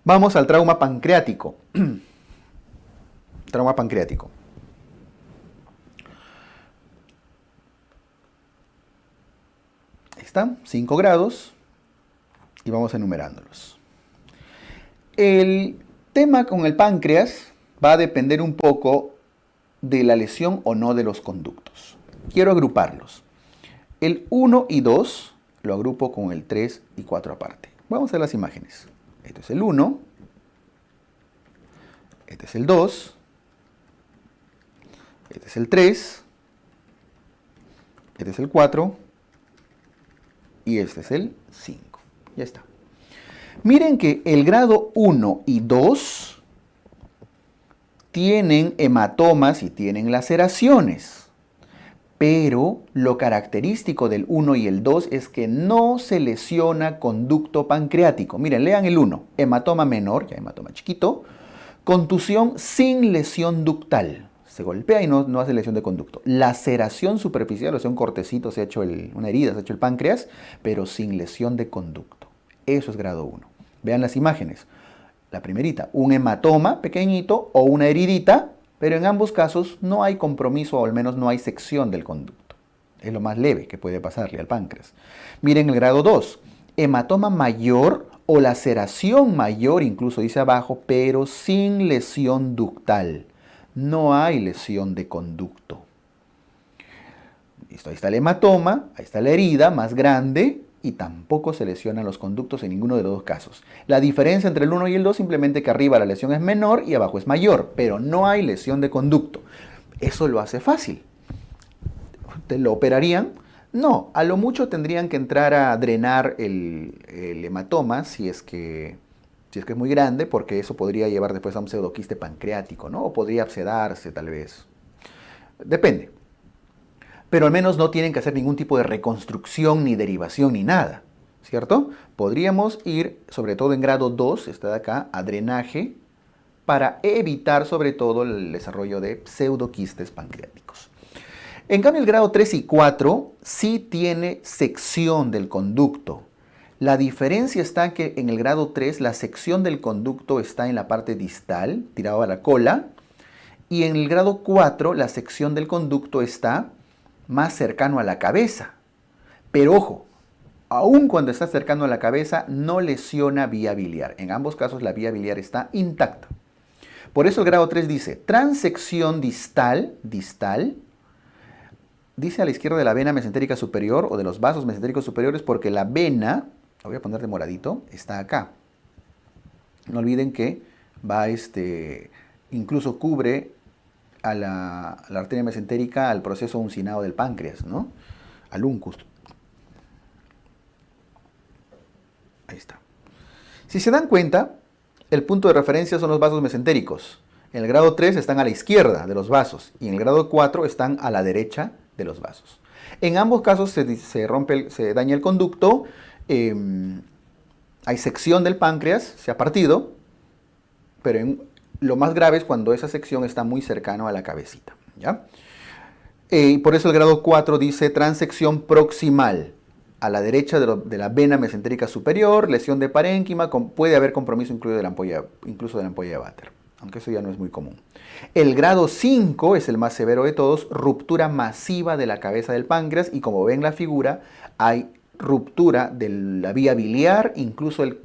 Vamos al trauma pancreático. Trauma pancreático. Ahí están, 5 grados. Y vamos enumerándolos. El tema con el páncreas va a depender un poco de la lesión o no de los conductos. Quiero agruparlos. El 1 y 2 lo agrupo con el 3 y 4 aparte. Vamos a ver las imágenes. Este es el 1, este es el 2, este es el 3, este es el 4 y este es el 5. Ya está. Miren que el grado 1 y 2 tienen hematomas y tienen laceraciones. Pero lo característico del 1 y el 2 es que no se lesiona conducto pancreático. Miren, lean el 1. Hematoma menor, ya hematoma chiquito. Contusión sin lesión ductal. Se golpea y no hace lesión de conducto. Laceración superficial, o sea, un cortecito, se ha hecho una herida, se ha hecho el páncreas, pero sin lesión de conducto. Eso es grado 1. Vean las imágenes. La primerita, un hematoma pequeñito o una heridita, pero en ambos casos no hay compromiso o al menos no hay sección del conducto. Es lo más leve que puede pasarle al páncreas. Miren el grado 2. Hematoma mayor o laceración mayor, incluso dice abajo, pero sin lesión ductal. No hay lesión de conducto. Listo, ahí está el hematoma, ahí está la herida más grande y tampoco se lesionan los conductos en ninguno de los dos casos. La diferencia entre el 1 y el 2 simplemente que arriba la lesión es menor y abajo es mayor, pero no hay lesión de conducto. Eso lo hace fácil. ¿Te lo operarían? No, a lo mucho tendrían que entrar a drenar el hematoma si es que es muy grande, porque eso podría llevar después a un pseudoquiste pancreático, ¿no? O podría abscedarse tal vez. Depende. Pero al menos no tienen que hacer ningún tipo de reconstrucción, ni derivación, ni nada, ¿cierto? Podríamos ir, sobre todo en grado 2, está de acá, a drenaje, para evitar sobre todo el desarrollo de pseudoquistes pancreáticos. En cambio, el grado 3 y 4 sí tiene sección del conducto. La diferencia está que en el grado 3 la sección del conducto está en la parte distal, tirado a la cola, y en el grado 4 la sección del conducto está más cercano a la cabeza. Pero ojo, aun cuando está cercano a la cabeza, no lesiona vía biliar. En ambos casos la vía biliar está intacta. Por eso el grado 3 dice transección distal, dice a la izquierda de la vena mesentérica superior o de los vasos mesentéricos superiores porque la vena, la voy a poner de moradito, está acá. No olviden que va incluso cubre a la arteria mesentérica al proceso uncinado del páncreas, ¿no? Al uncus. Ahí está. Si se dan cuenta, el punto de referencia son los vasos mesentéricos. En el grado 3 están a la izquierda de los vasos y en el grado 4 están a la derecha de los vasos. En ambos casos se daña el conducto, hay sección del páncreas, se ha partido, pero lo más grave es cuando esa sección está muy cercano a la cabecita, ¿ya? Por eso el grado 4 dice transección proximal a la derecha de la vena mesentérica superior, lesión de parénquima, puede haber compromiso incluso de la ampolla de Vater, aunque eso ya no es muy común. El grado 5 es el más severo de todos, ruptura masiva de la cabeza del páncreas y como ven la figura, hay ruptura de la vía biliar, incluso el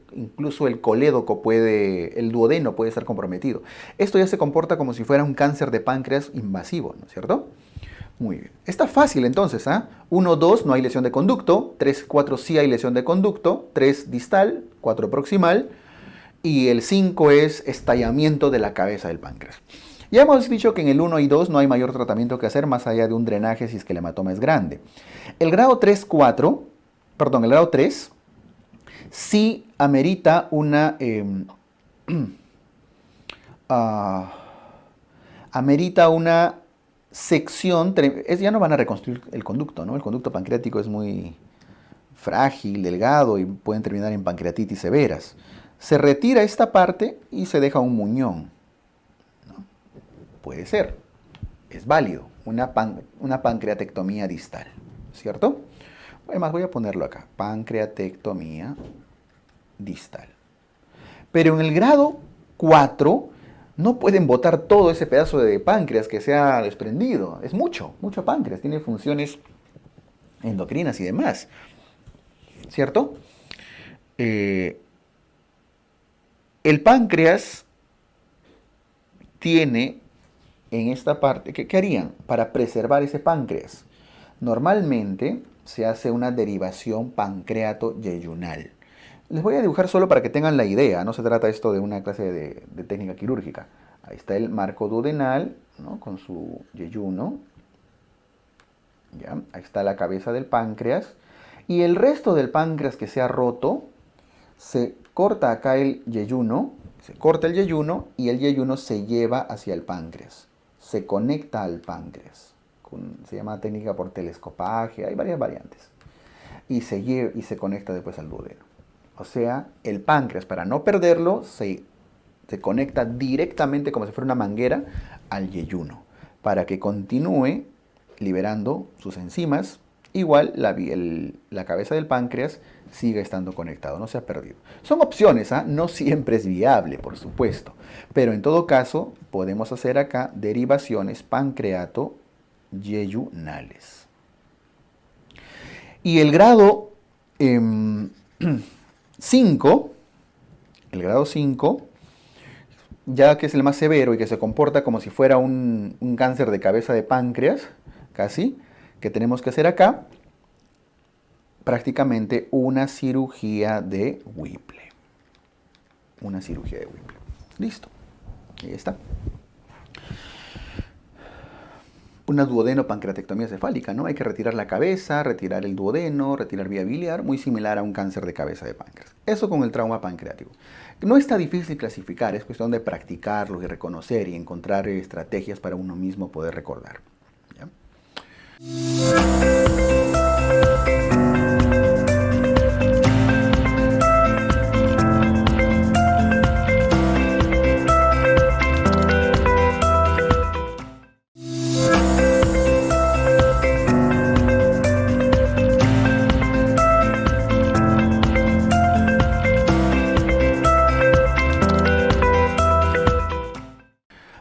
colédoco el duodeno puede estar comprometido. Esto ya se comporta como si fuera un cáncer de páncreas invasivo, ¿no es cierto? Muy bien. Está fácil entonces, ¿ah? 1, 2 no hay lesión de conducto, 3, 4 sí hay lesión de conducto, 3 distal, 4 proximal y el 5 es estallamiento de la cabeza del páncreas. Ya hemos dicho que en el 1 y 2 no hay mayor tratamiento que hacer más allá de un drenaje si es que el hematoma es grande. El grado 3 sí amerita una sección, ya no van a reconstruir el conducto, ¿no? El conducto pancreático es muy frágil, delgado y pueden terminar en pancreatitis severas. Se retira esta parte y se deja un muñón, ¿no? Puede ser, es válido, una pancreatectomía distal, ¿cierto? Además voy a ponerlo acá, pancreatectomía distal. Pero en el grado 4 no pueden botar todo ese pedazo de páncreas que se ha desprendido. Es mucho páncreas, tiene funciones endocrinas y demás, ¿cierto? El páncreas tiene en esta parte, ¿qué harían para preservar ese páncreas? Normalmente se hace una derivación pancreato-yeyunal. Les voy a dibujar solo para que tengan la idea, no se trata esto de una clase de técnica quirúrgica. Ahí está el marco duodenal, ¿no? Con su yeyuno. ¿Ya? Ahí está la cabeza del páncreas. Y el resto del páncreas que se ha roto, se corta acá el yeyuno, se corta el yeyuno y el yeyuno se lleva hacia el páncreas. Se conecta al páncreas. Se llama técnica por telescopaje, hay varias variantes. Y se conecta después al duodeno. O sea, el páncreas, para no perderlo, se conecta directamente como si fuera una manguera al yeyuno, para que continúe liberando sus enzimas. Igual la cabeza del páncreas sigue estando conectado, no se ha perdido. Son opciones, ¿ah? No siempre es viable, por supuesto. Pero en todo caso, podemos hacer acá derivaciones pancreato-yeyunales. Y el grado 5 El grado 5, ya que es el más severo y que se comporta como si fuera un cáncer de cabeza de páncreas, casi, que tenemos que hacer acá, prácticamente una cirugía de Whipple. Una cirugía de Whipple. Listo. Ahí está. Una duodeno-pancreatectomía cefálica, ¿no? Hay que retirar la cabeza, retirar el duodeno, retirar vía biliar, muy similar a un cáncer de cabeza de páncreas. Eso con el trauma pancreático. No está difícil clasificar, es cuestión de practicarlo y reconocer y encontrar estrategias para uno mismo poder recordar. ¿Ya?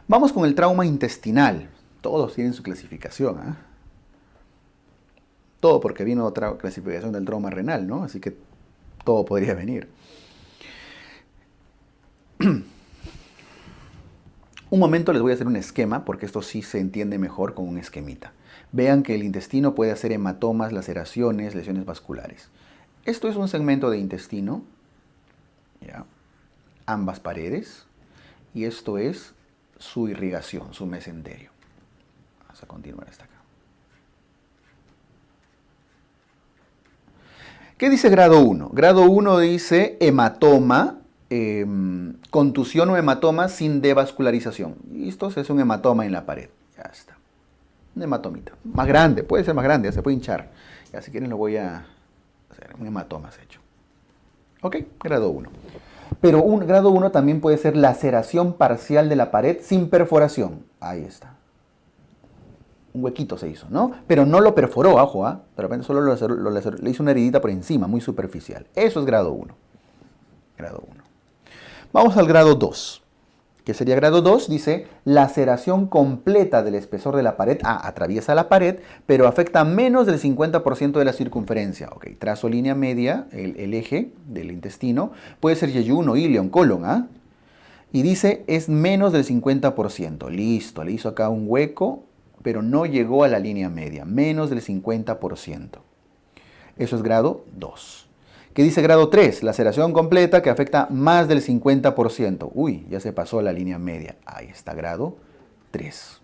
Vamos con el trauma intestinal. Todos tienen su clasificación, ¿eh? Todo porque vino otra clasificación del trauma renal, ¿no? Así que todo podría venir. Un momento les voy a hacer un esquema, porque esto sí se entiende mejor con un esquemita. Vean que el intestino puede hacer hematomas, laceraciones, lesiones vasculares. Esto es un segmento de intestino, ¿ya? Ambas paredes, y esto es su irrigación, su mesenterio. Vamos a continuar hasta acá. ¿Qué dice grado 1? Grado 1 dice hematoma, contusión o hematoma sin devascularización. Y esto es un hematoma en la pared. Ya está. Un hematomita. Más grande, puede ser más grande, se puede hinchar. Ya, si quieren lo voy a hacer. Un hematoma se ha hecho. Ok, grado 1. Pero un grado 1 también puede ser laceración parcial de la pared sin perforación. Ahí está. Un huequito se hizo, ¿no? Pero no lo perforó, ojo, ¿ah? De repente solo le hizo una heridita por encima, muy superficial. Eso es grado 1. Grado 1. Vamos al grado 2. ¿Qué sería grado 2? Dice laceración completa del espesor de la pared. Atraviesa la pared, pero afecta menos del 50% de la circunferencia. Ok, trazo línea media, el eje del intestino. Puede ser yeyuno, ileón, colon, ¿ah? Y dice es menos del 50%. Listo, le hizo acá un hueco, pero no llegó a la línea media. Menos del 50%. Eso es grado 2. ¿Qué dice grado 3? Laceración completa que afecta más del 50%. Uy, ya se pasó la línea media. Ahí está, grado 3.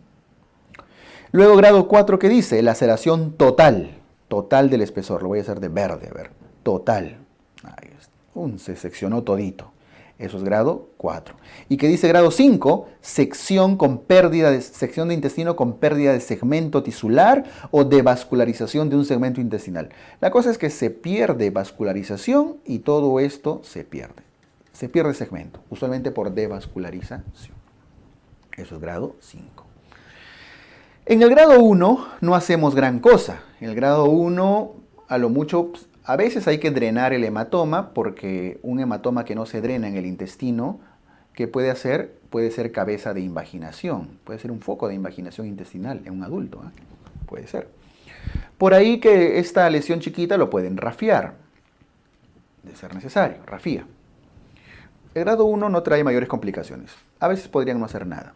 Luego grado 4, ¿qué dice? Laceración total. Total del espesor. Lo voy a hacer de verde, a ver. Total. Ahí está. Se seccionó todito. Eso es grado 4. ¿Y qué dice grado 5? Sección de intestino con pérdida de segmento tisular o devascularización de un segmento intestinal. La cosa es que se pierde vascularización y todo esto se pierde. Se pierde segmento, usualmente por devascularización. Eso es grado 5. En el grado 1 no hacemos gran cosa. En el grado 1, a lo mucho, a veces hay que drenar el hematoma, porque un hematoma que no se drena en el intestino, ¿qué puede hacer? Puede ser cabeza de invaginación, puede ser un foco de invaginación intestinal en un adulto, ¿eh? Puede ser. Por ahí que esta lesión chiquita lo pueden rafiar, de ser necesario, rafía. El grado 1 no trae mayores complicaciones, a veces podrían no hacer nada.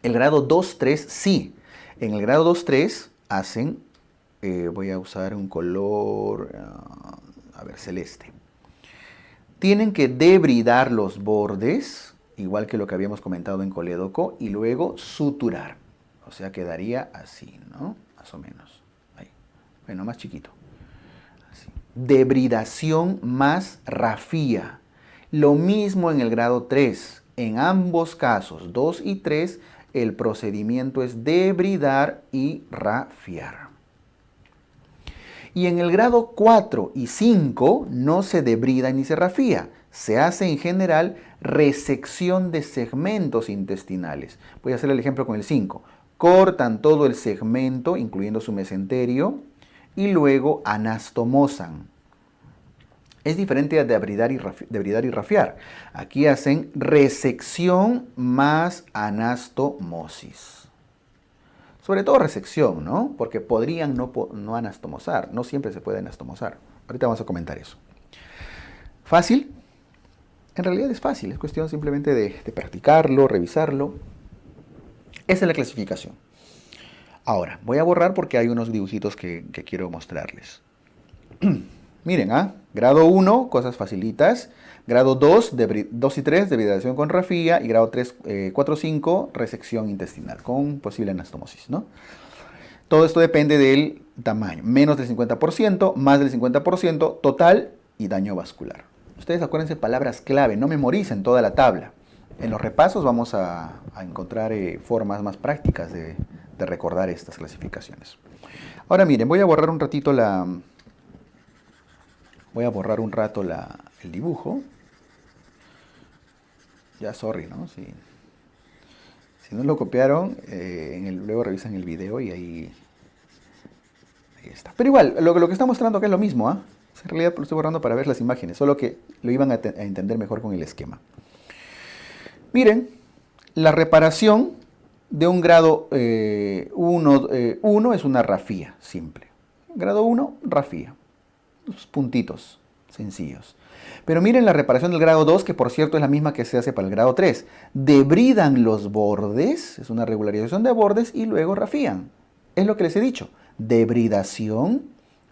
El grado 2-3 sí. En el grado 2-3 hacen, voy a usar un color, a ver, celeste. Tienen que debridar los bordes, igual que lo que habíamos comentado en colédoco, y luego suturar. O sea, quedaría así, ¿no? Más o menos. Ahí. Bueno, más chiquito. Así. Debridación más rafía. Lo mismo en el grado 3. En ambos casos, 2 y 3, el procedimiento es debridar y rafiar. Y en el grado 4 y 5 no se debrida ni se rafía. Se hace en general resección de segmentos intestinales. Voy a hacer el ejemplo con el 5. Cortan todo el segmento, incluyendo su mesenterio, y luego anastomosan. Es diferente a debridar y rafiar. Aquí hacen resección más anastomosis. Sobre todo resección, ¿no? Porque podrían no anastomosar. No siempre se puede anastomosar. Ahorita vamos a comentar eso. ¿Fácil? En realidad es fácil, es cuestión simplemente de practicarlo, revisarlo. Esa es la clasificación. Ahora, voy a borrar porque hay unos dibujitos que quiero mostrarles. Miren, grado 1, cosas facilitas. Grado 2, 2 y 3, debridación con rafía. Y grado 3, 4, 5, resección intestinal con posible anastomosis, ¿no? Todo esto depende del tamaño. Menos del 50%, más del 50%, total y daño vascular. Ustedes acuérdense palabras clave, no memoricen toda la tabla. En los repasos vamos a encontrar formas más prácticas de recordar estas clasificaciones. Ahora miren, voy a borrar un ratito el dibujo. Ya, sorry, ¿no? Si no lo copiaron, luego revisan el video y ahí está. Pero igual, lo que está mostrando acá es lo mismo, En realidad lo estoy borrando para ver las imágenes, solo que lo iban a entender mejor con el esquema. Miren, la reparación de un grado 1 es una rafía simple. Grado 1, rafía. Los puntitos sencillos. Pero miren la reparación del grado 2, que por cierto es la misma que se hace para el grado 3. Debridan los bordes, es una regularización de bordes, y luego rafían. Es lo que les he dicho. Debridación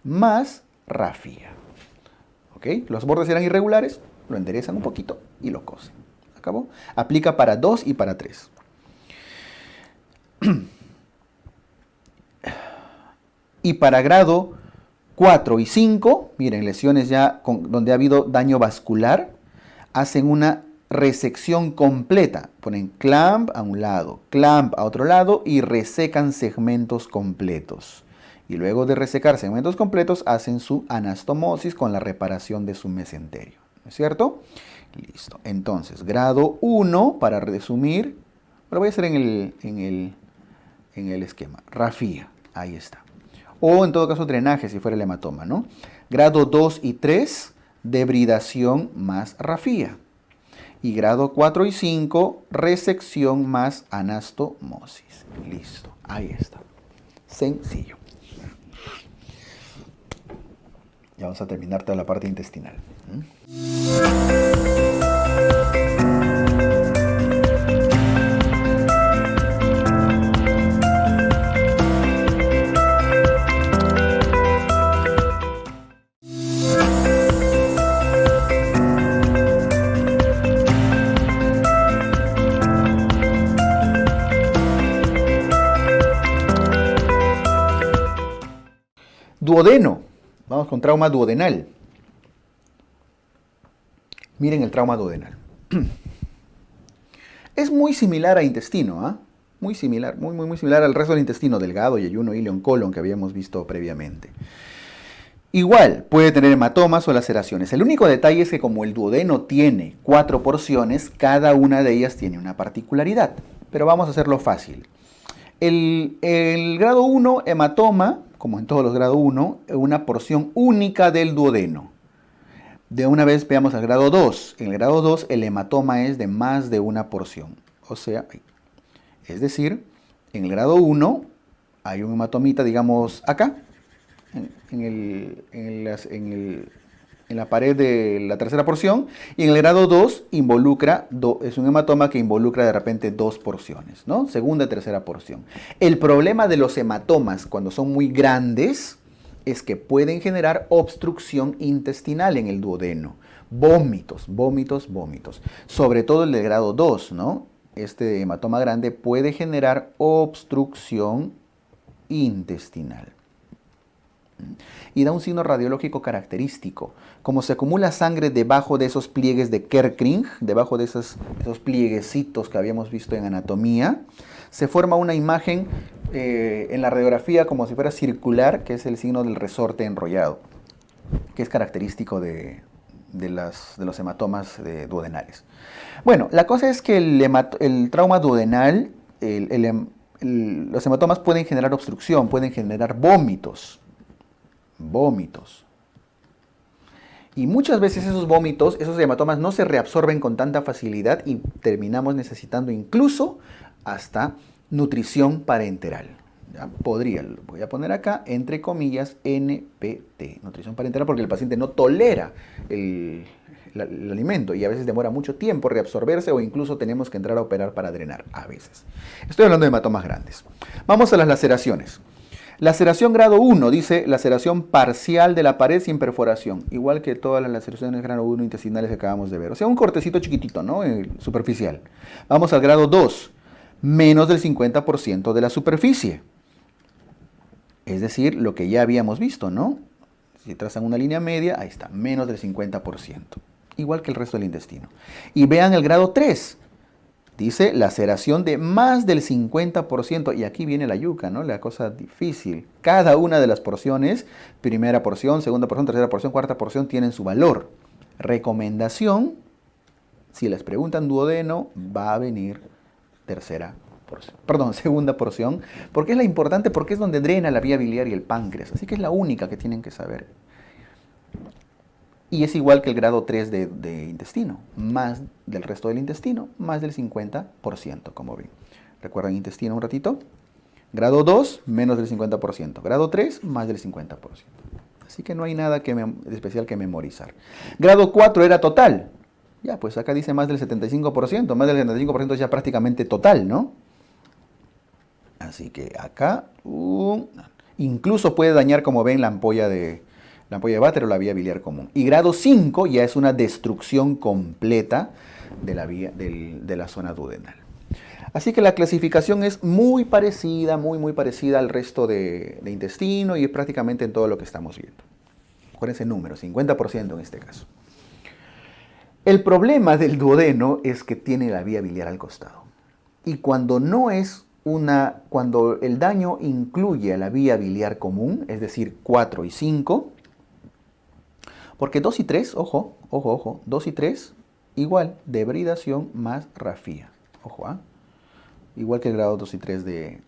más rafía. ¿Ok? Los bordes eran irregulares, lo enderezan un poquito y lo cosen. ¿Acabó? Aplica para 2 y para 3. Y para grado 4 y 5, miren, lesiones ya donde ha habido daño vascular, hacen una resección completa. Ponen clamp a un lado, clamp a otro lado y resecan segmentos completos. Y luego de resecar segmentos completos, hacen su anastomosis con la reparación de su mesenterio. ¿No es cierto? Listo. Entonces, grado 1, para resumir, lo voy a hacer en el esquema. Rafía, ahí está. O en todo caso drenaje si fuera el hematoma, ¿no? Grado 2 y 3, debridación más rafía. Y grado 4 y 5, resección más anastomosis. Listo, ahí está. Sencillo. Ya vamos a terminar toda la parte intestinal. Duodeno. Vamos con trauma duodenal. Miren el trauma duodenal. Es muy similar a intestino, Muy similar, muy similar al resto del intestino delgado, yeyuno, ilion, colon que habíamos visto previamente. Igual, puede tener hematomas o laceraciones. El único detalle es que como el duodeno tiene 4 porciones, cada una de ellas tiene una particularidad. Pero vamos a hacerlo fácil. El grado 1, hematoma, como en todos los grados 1, una porción única del duodeno. De una vez veamos al grado 2. En el grado 2 el hematoma es de más de una porción. O sea, es decir, en el grado 1 hay un hematomita, digamos, acá, en la pared de la tercera porción, y en el grado 2 es un hematoma que involucra de repente 2 porciones, ¿no? Segunda y tercera porción. El problema de los hematomas cuando son muy grandes es que pueden generar obstrucción intestinal en el duodeno. Vómitos. Sobre todo el de grado 2, ¿no? Este hematoma grande puede generar obstrucción intestinal. Y da un signo radiológico característico. Como se acumula sangre debajo de esos pliegues de Kerkring, debajo de esos plieguecitos que habíamos visto en anatomía, se forma una imagen en la radiografía como si fuera circular, que es el signo del resorte enrollado, que es característico de los hematomas duodenales. Bueno, la cosa es que el trauma duodenal, los hematomas pueden generar obstrucción, pueden generar vómitos. Y muchas veces esos vómitos, esos hematomas no se reabsorben con tanta facilidad y terminamos necesitando incluso hasta nutrición parenteral. ¿Ya? Voy a poner acá, entre comillas, NPT, nutrición parenteral, porque el paciente no tolera el el alimento y a veces demora mucho tiempo reabsorberse o incluso tenemos que entrar a operar para drenar a veces. Estoy hablando de hematomas grandes. Vamos a las laceraciones. Laceración grado 1 dice laceración parcial de la pared sin perforación, igual que todas las laceraciones grado 1 intestinales que acabamos de ver. O sea, un cortecito chiquitito, ¿no? Superficial. Vamos al grado 2, menos del 50% de la superficie. Es decir, lo que ya habíamos visto, ¿no? Si trazan una línea media, ahí está, menos del 50%. Igual que el resto del intestino. Y vean el grado 3. Dice laceración de más del 50%. Y aquí viene la yuca, ¿no? La cosa difícil. Cada una de las porciones, primera porción, segunda porción, tercera porción, cuarta porción, tienen su valor. Recomendación, si les preguntan duodeno, va a venir segunda porción, porque es la importante, porque es donde drena la vía biliar y el páncreas. Así que es la única que tienen que saber. Y es igual que el grado 3 de intestino, más del resto del intestino, más del 50%, como ven. ¿Recuerdan intestino un ratito? Grado 2, menos del 50%. Grado 3, más del 50%. Así que no hay nada de especial que memorizar. Grado 4 era total. Ya, pues acá dice más del 75%. Más del 75% es ya prácticamente total, ¿no? Así que acá, incluso puede dañar, como ven, la ampolla de váter o la vía biliar común. Y grado 5 ya es una destrucción completa de la zona duodenal. Así que la clasificación es muy parecida, muy parecida al resto de intestino y prácticamente en todo lo que estamos viendo. Acuérdense el número, 50% en este caso. El problema del duodeno es que tiene la vía biliar al costado. Y cuando cuando el daño incluye a la vía biliar común, es decir, 4 y 5, porque 2 y 3, ojo, 2 y 3, igual, debridación más rafía. Ojo, igual que el grado 2 y 3 de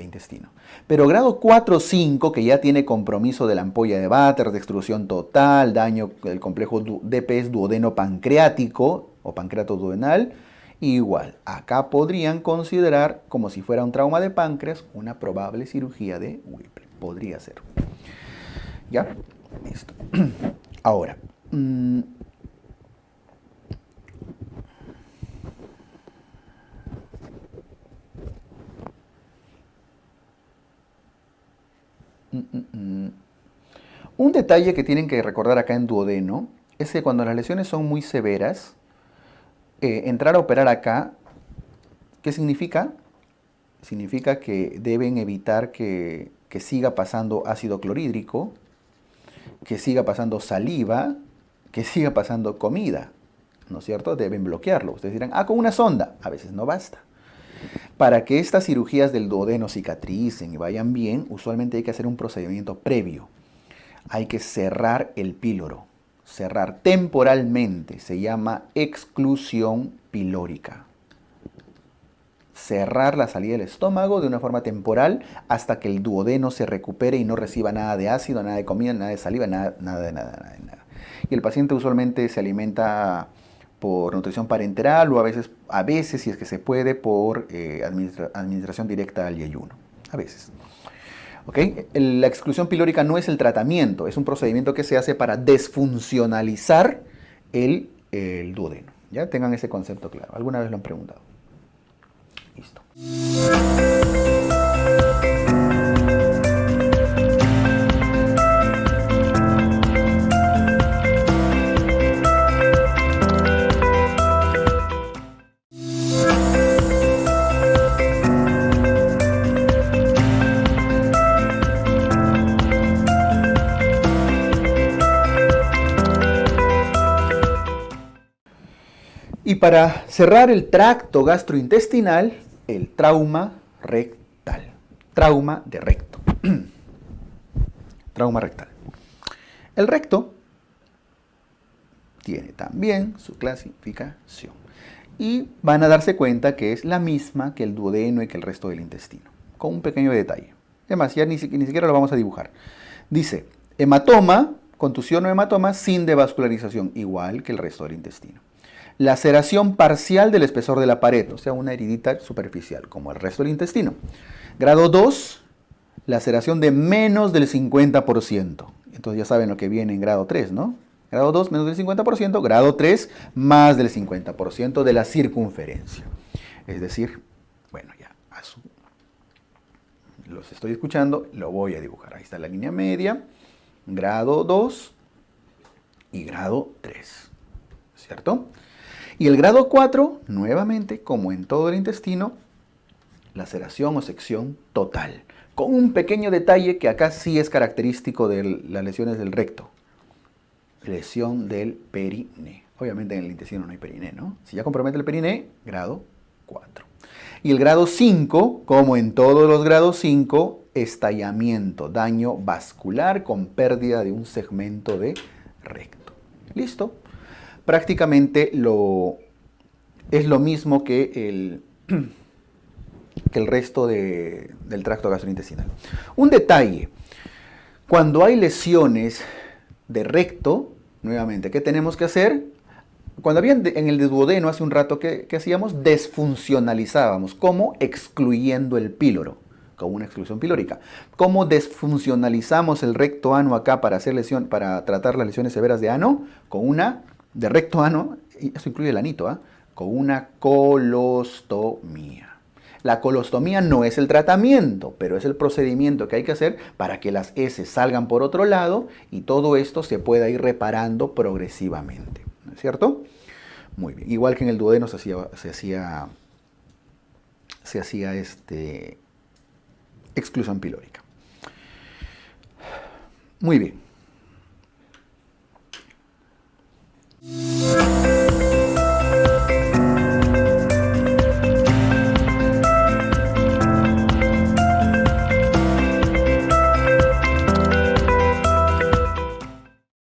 intestino. Pero grado 4 o 5, que ya tiene compromiso de la ampolla de váter, de extrusión total, daño del complejo DPS duodeno pancreático o pancreato duodenal, igual, acá podrían considerar como si fuera un trauma de páncreas una probable cirugía de Whipple. Podría ser. ¿Ya? Listo. Ahora, un detalle que tienen que recordar acá en duodeno es que cuando las lesiones son muy severas, entrar a operar acá, ¿qué significa? Significa que deben evitar que siga pasando ácido clorhídrico, que siga pasando saliva, que siga pasando comida, ¿no es cierto? Deben bloquearlo. Ustedes dirán, con una sonda. A veces no basta. Para que estas cirugías del duodeno cicatricen y vayan bien, usualmente hay que hacer un procedimiento previo. Hay que cerrar el píloro. Cerrar temporalmente. Se llama exclusión pilórica. Cerrar la salida del estómago de una forma temporal hasta que el duodeno se recupere y no reciba nada de ácido, nada de comida, nada de saliva, nada de nada. Y el paciente usualmente se alimenta por nutrición parenteral o a veces si es que se puede, por administración directa al yeyuno. A veces. ¿Okay? La exclusión pilórica no es el tratamiento, es un procedimiento que se hace para desfuncionalizar el duodeno. ¿Ya? Tengan ese concepto claro. ¿Alguna vez lo han preguntado? Listo. Y para cerrar el tracto gastrointestinal, el trauma rectal. Trauma de recto. Trauma rectal. El recto tiene también su clasificación. Y van a darse cuenta que es la misma que el duodeno y que el resto del intestino. Con un pequeño detalle. Además, ya ni siquiera lo vamos a dibujar. Dice, hematoma, contusión o hematoma sin devascularización, igual que el resto del intestino. Laceración parcial del espesor de la pared, o sea, una heridita superficial, como el resto del intestino. Grado 2, laceración de menos del 50%. Entonces ya saben lo que viene en grado 3, ¿no? Grado 2 menos del 50%, grado 3 más del 50% de la circunferencia. Es decir, bueno, ya los estoy escuchando, lo voy a dibujar. Ahí está la línea media, grado 2 y grado 3, ¿cierto? Y el grado 4, nuevamente, como en todo el intestino, laceración o sección total. Con un pequeño detalle que acá sí es característico de las lesiones del recto. Lesión del periné. Obviamente en el intestino no hay periné, ¿no? Si ya compromete el periné, grado 4. Y el grado 5, como en todos los grados 5, estallamiento, daño vascular con pérdida de un segmento de recto. ¿Listo? Prácticamente es lo mismo que el resto del tracto gastrointestinal. Un detalle, cuando hay lesiones de recto, nuevamente, ¿qué tenemos que hacer? Cuando había en el duodeno hace un rato, ¿qué hacíamos? Desfuncionalizábamos. ¿Cómo? Excluyendo el píloro, con una exclusión pilórica. ¿Cómo desfuncionalizamos el recto ano acá para tratar las lesiones severas de ano? De recto ano, y eso incluye el anito, con una colostomía. La colostomía no es el tratamiento, pero es el procedimiento que hay que hacer para que las heces salgan por otro lado y todo esto se pueda ir reparando progresivamente. ¿No es cierto? Muy bien. Igual que en el duodeno se hacía exclusión pilórica. Muy bien.